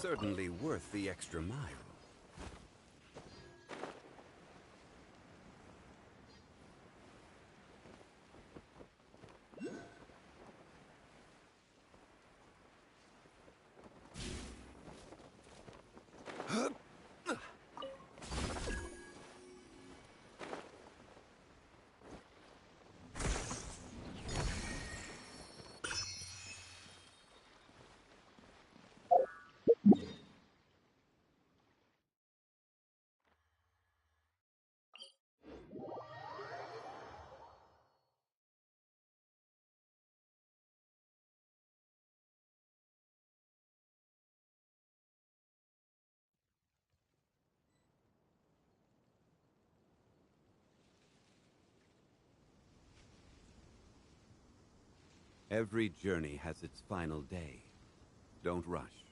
certainly worth the extra mile. Every journey has its final day. Don't rush.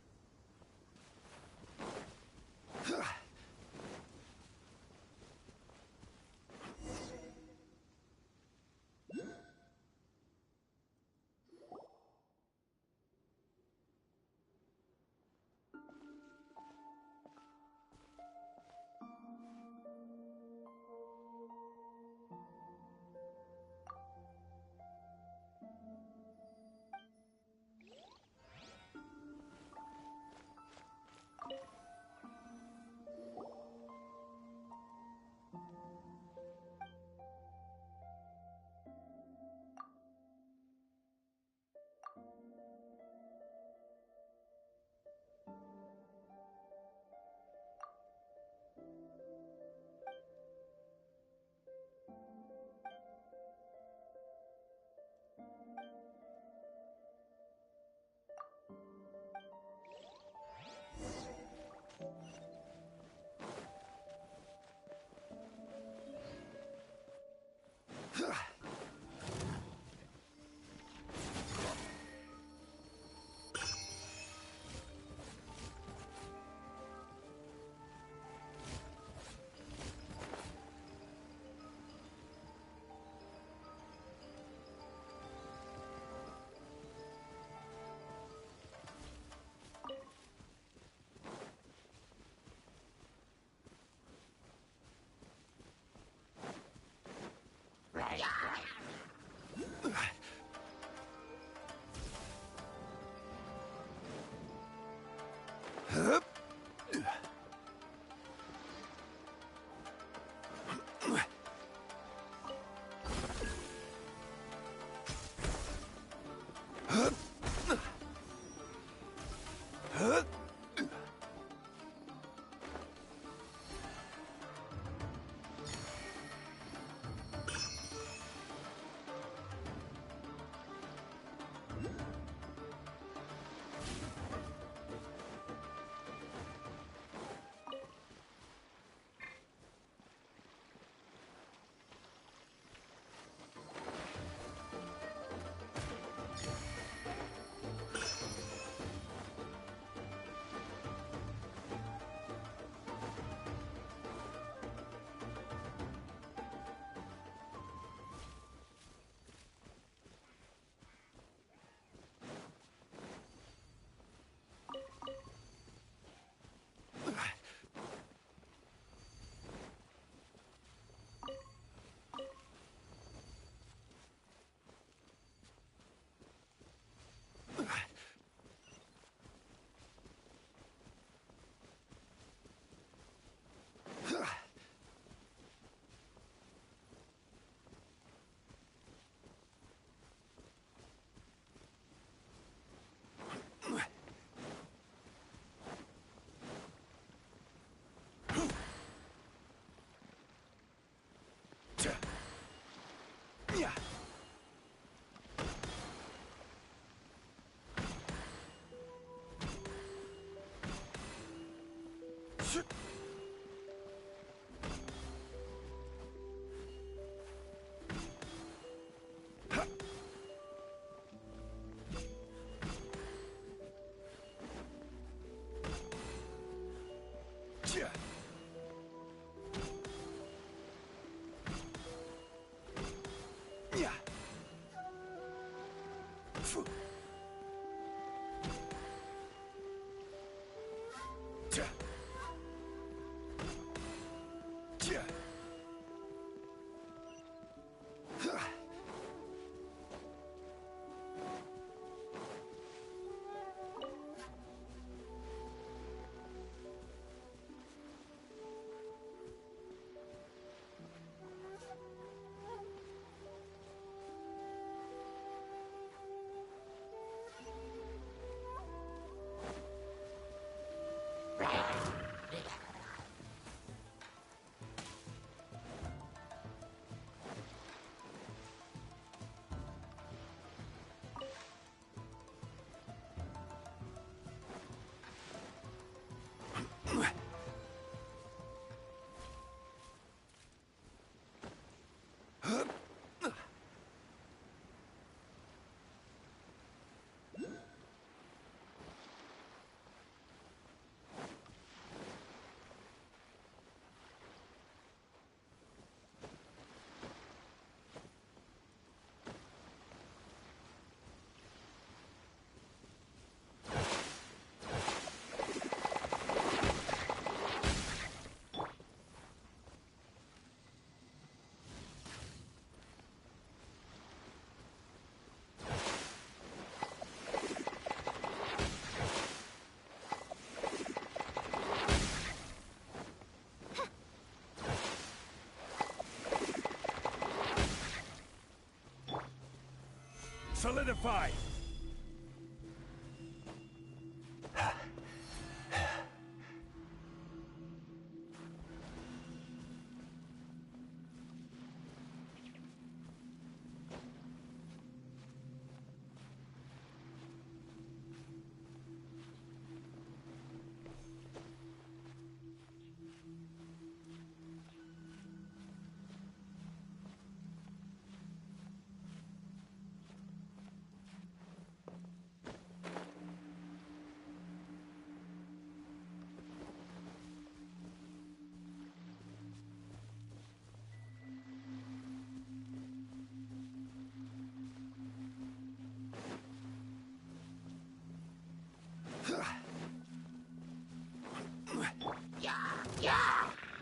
Solidify!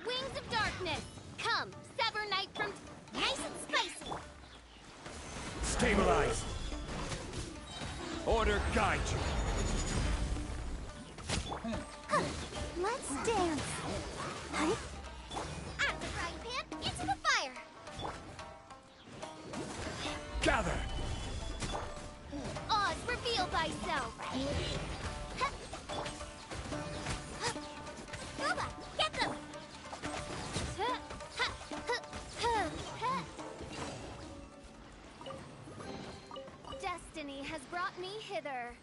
Wings of darkness! Come, sever night from... Nice and spicy! Stabilize! Order guide you! Let's dance. Huh? Out of the frying pan, into the fire. Gather! Oz, reveal thyself! Boba, get them. Destiny has brought me hither.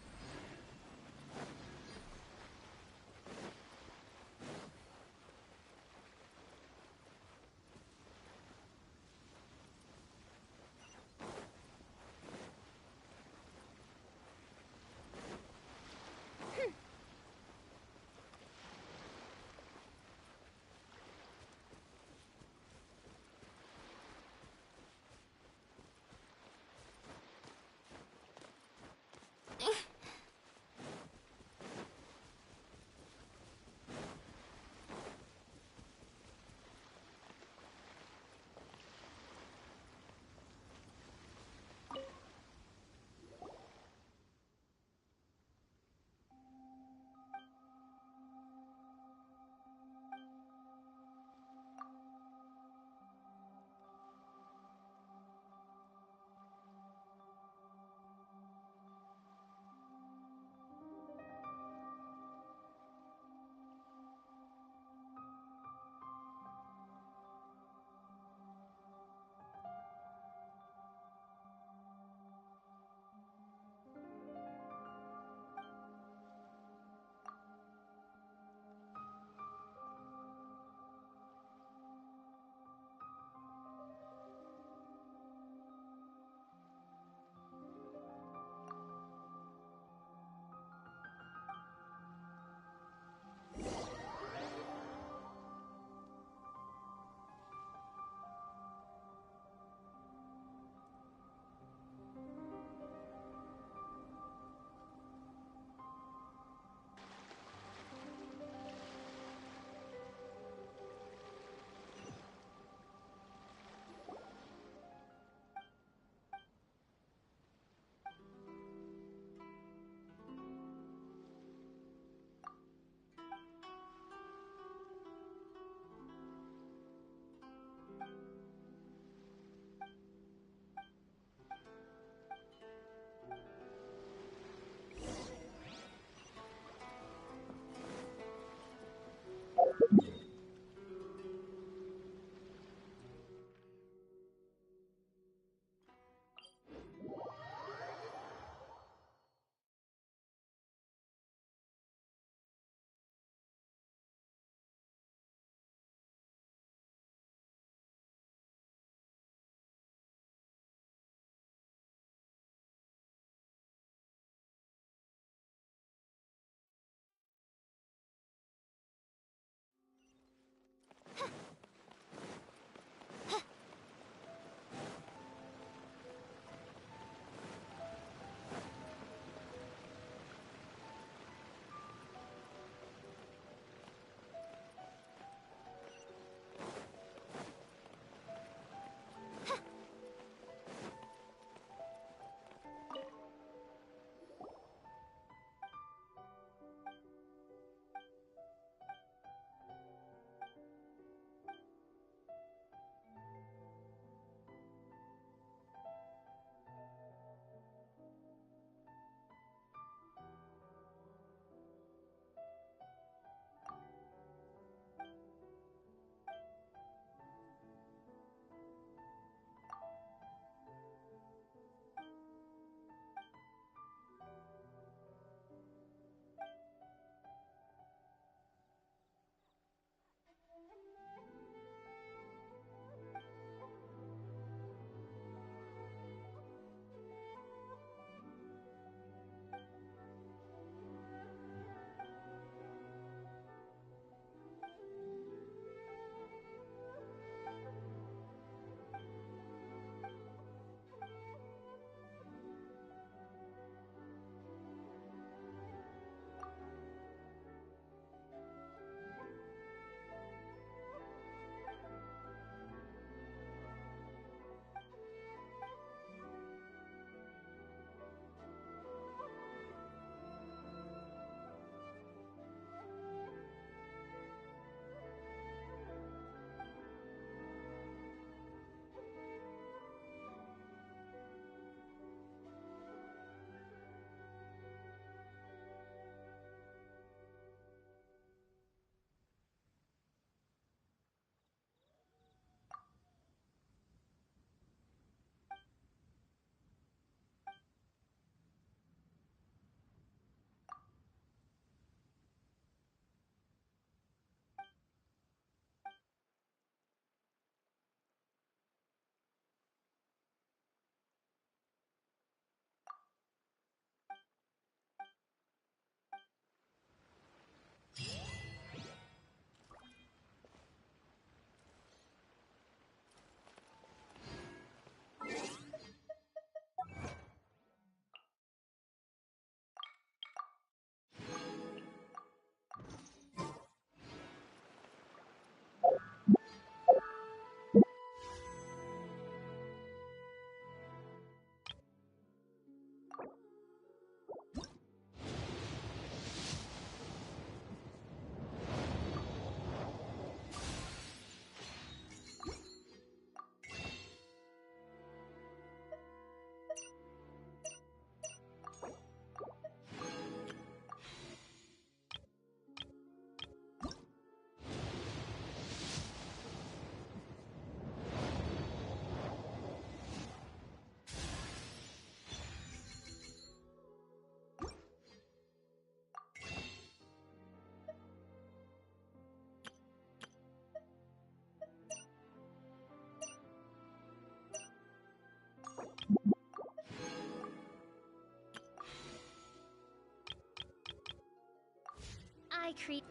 create.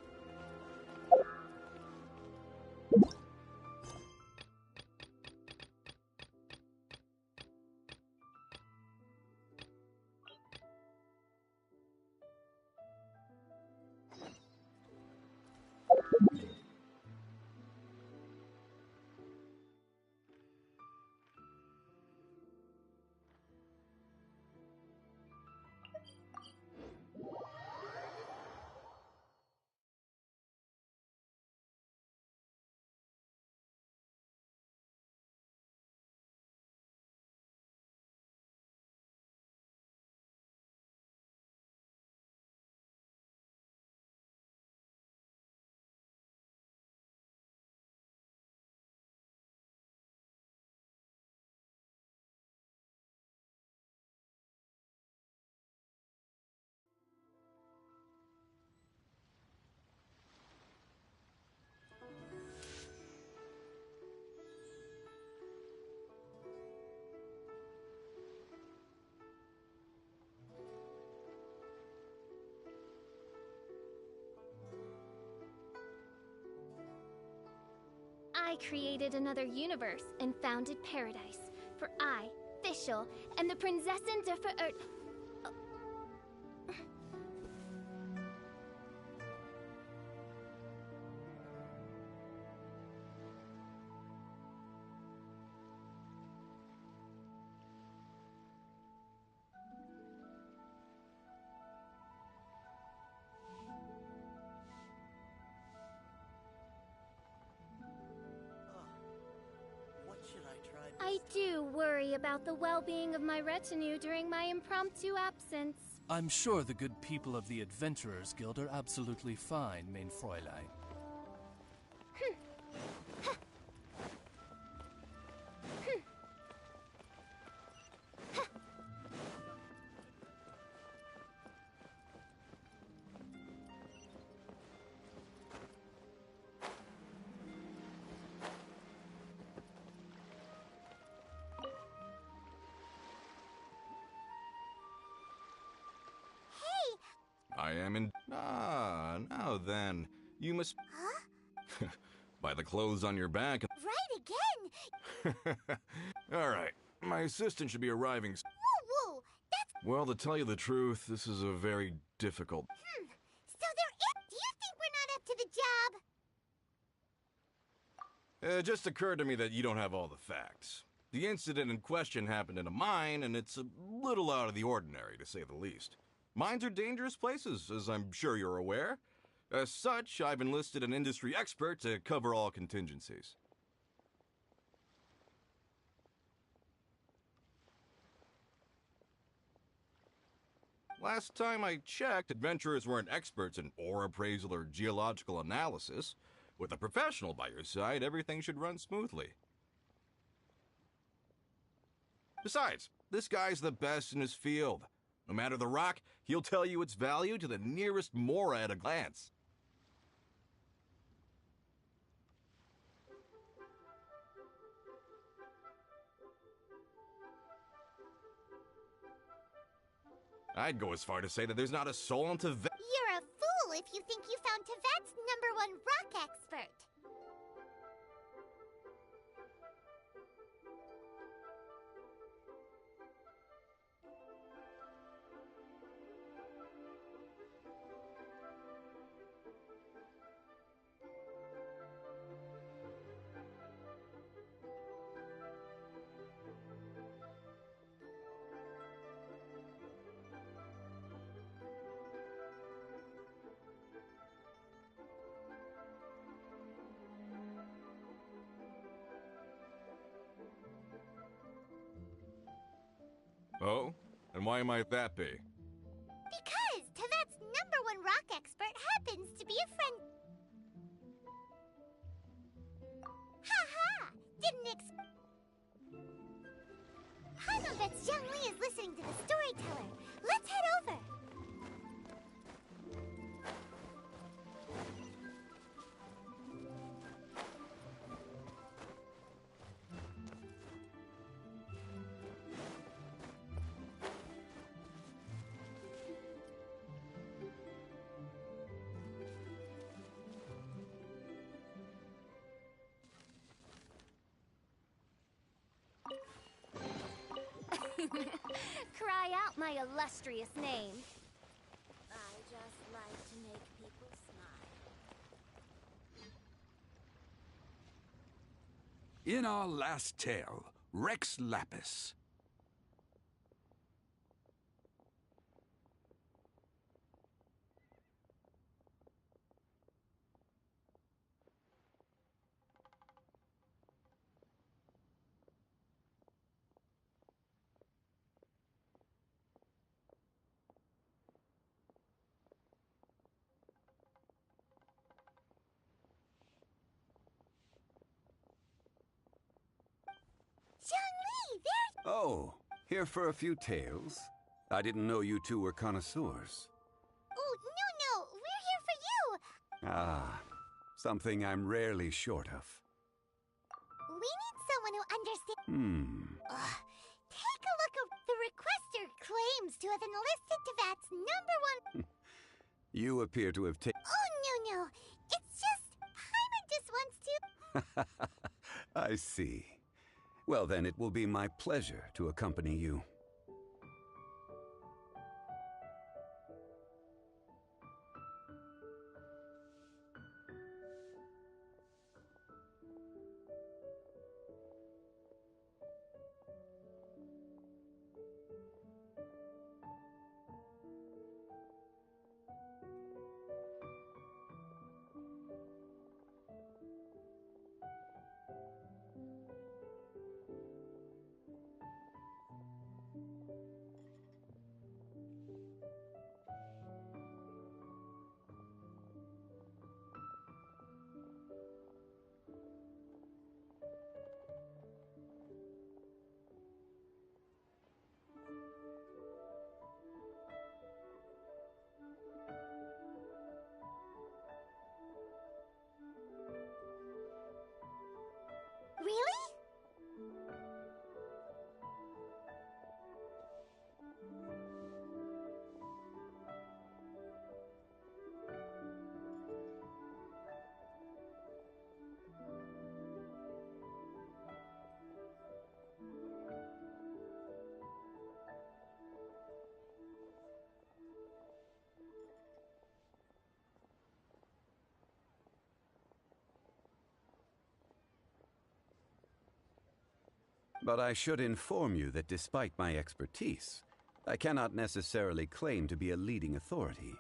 I created another universe and founded paradise. For I, Fischl, and the Prinzessin der Verirrt. I do worry about the well-being of my retinue during my impromptu absence. I'm sure the good people of the Adventurers Guild are absolutely fine, mein Fräulein. I am in. Ah, now then. You must. Huh? By the clothes on your back. Right again! Alright, my assistant should be arriving. Woo woo! That's. Well, to tell you the truth, this is a very difficult. So there is. Do you think we're not up to the job? It just occurred to me that you don't have all the facts. The incident in question happened in a mine, and it's a little out of the ordinary, to say the least. Mines are dangerous places, as I'm sure you're aware. As such, I've enlisted an industry expert to cover all contingencies. Last time I checked, adventurers weren't experts in ore appraisal or geological analysis. With a professional by your side, everything should run smoothly. Besides, this guy's the best in his field. No matter the rock, he'll tell you its value to the nearest mora at a glance. I'd go as far to say that there's not a soul in Teyvat. You're a fool if you think you found Teyvat's #1 rock expert. Oh? And why might that be? Because Teyvat's #1 rock expert happens to be a friend. Ha! Didn't Hanobet's Young Lee is listening to the storyteller. Let's head over. Cry out my illustrious name. I just like to make people smile. In our last tale, Rex Lapis. Oh, here for a few tales? I didn't know you two were connoisseurs. Oh, no, we're here for you! Ah, something I'm rarely short of. We need someone who understands. Take a look at the requester claims to have enlisted Tevat's #1. You appear to have taken. Oh, no. It's just Paimon just wants to. I see. Well, then it will be my pleasure to accompany you. Really? But I should inform you that despite my expertise, I cannot necessarily claim to be a leading authority.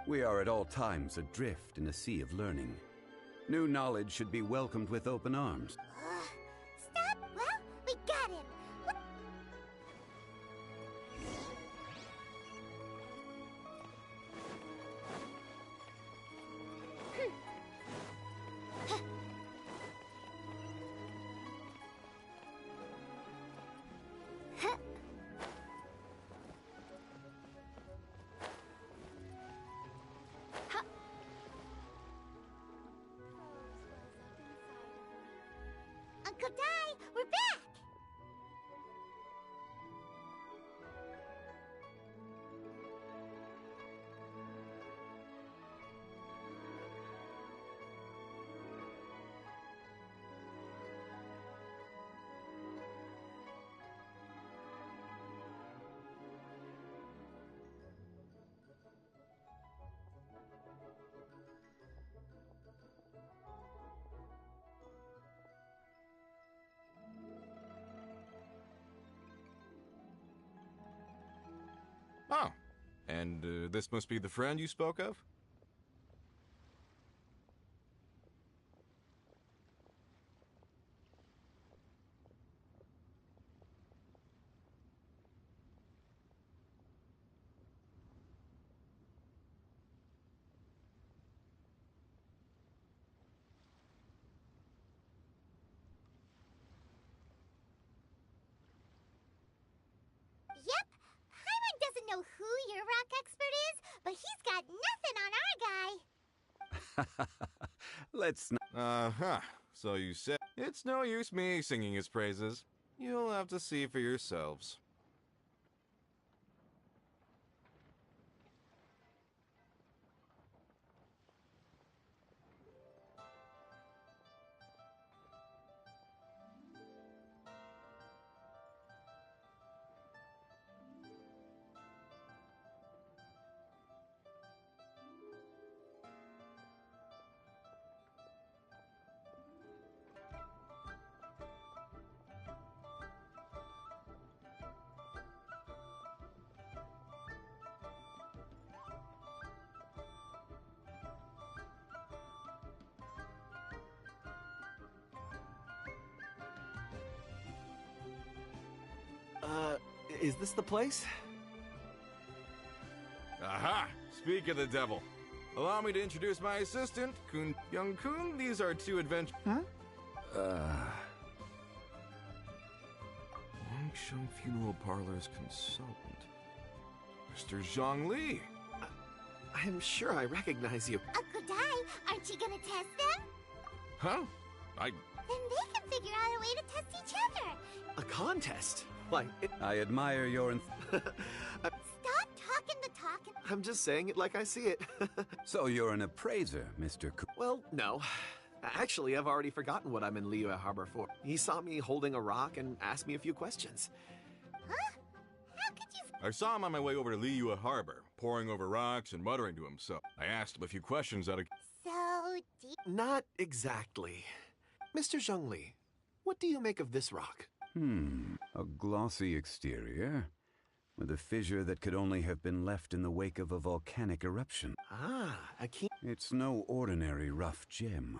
We are at all times adrift in a sea of learning. New knowledge should be welcomed with open arms. Stop! Well, we got him! Uncle Dai, we're back! Oh, and this must be the friend you spoke of? Yep. Paimon doesn't know who your rock expert is, but he's got nothing on our guy. Let's not. Uh-huh. So you said it's no use me singing his praises. You'll have to see for yourselves. Is this the place? Aha! Speak of the devil. Allow me to introduce my assistant, Young Kun. These are two adventures. Huh? Wangsheng Funeral Parlor's consultant, Mr. Zhang Li. I'm sure I recognize you. Uncle Dai, aren't you gonna test them? Huh? Then they can figure out a way to test each other. A contest? Why, I admire your Stop talking the talk and... I'm just saying it like I see it. So you're an appraiser, Mr. Ku. Well, no. Actually, I've already forgotten what I'm in Liyue Harbor for. He saw me holding a rock and asked me a few questions. Huh? How could you... I saw him on my way over to Liyue Harbor, poring over rocks and muttering to himself. I asked him a few questions out of... So deep... Not exactly. Mr. Zhongli, what do you make of this rock? A glossy exterior, with a fissure that could only have been left in the wake of a volcanic eruption. Ah, a key. It's no ordinary rough gem.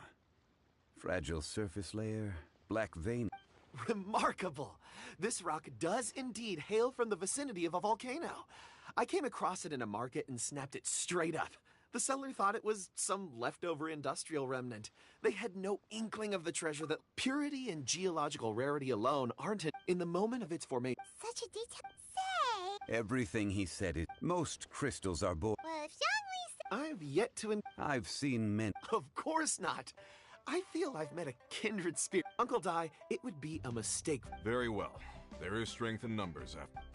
Fragile surface layer, black vein. Remarkable! This rock does indeed hail from the vicinity of a volcano. I came across it in a market and snapped it straight up. The seller thought it was some leftover industrial remnant. They had no inkling of the treasure that purity and geological rarity alone aren't in the moment of its formation. Such a detail... Say... Everything he said is... Most crystals are born... Well, if Zhongli said... I've yet to... I've seen men... Of course not. I feel I've met a kindred spirit. Uncle Dai, it would be a mistake. Very well. There is strength in numbers after...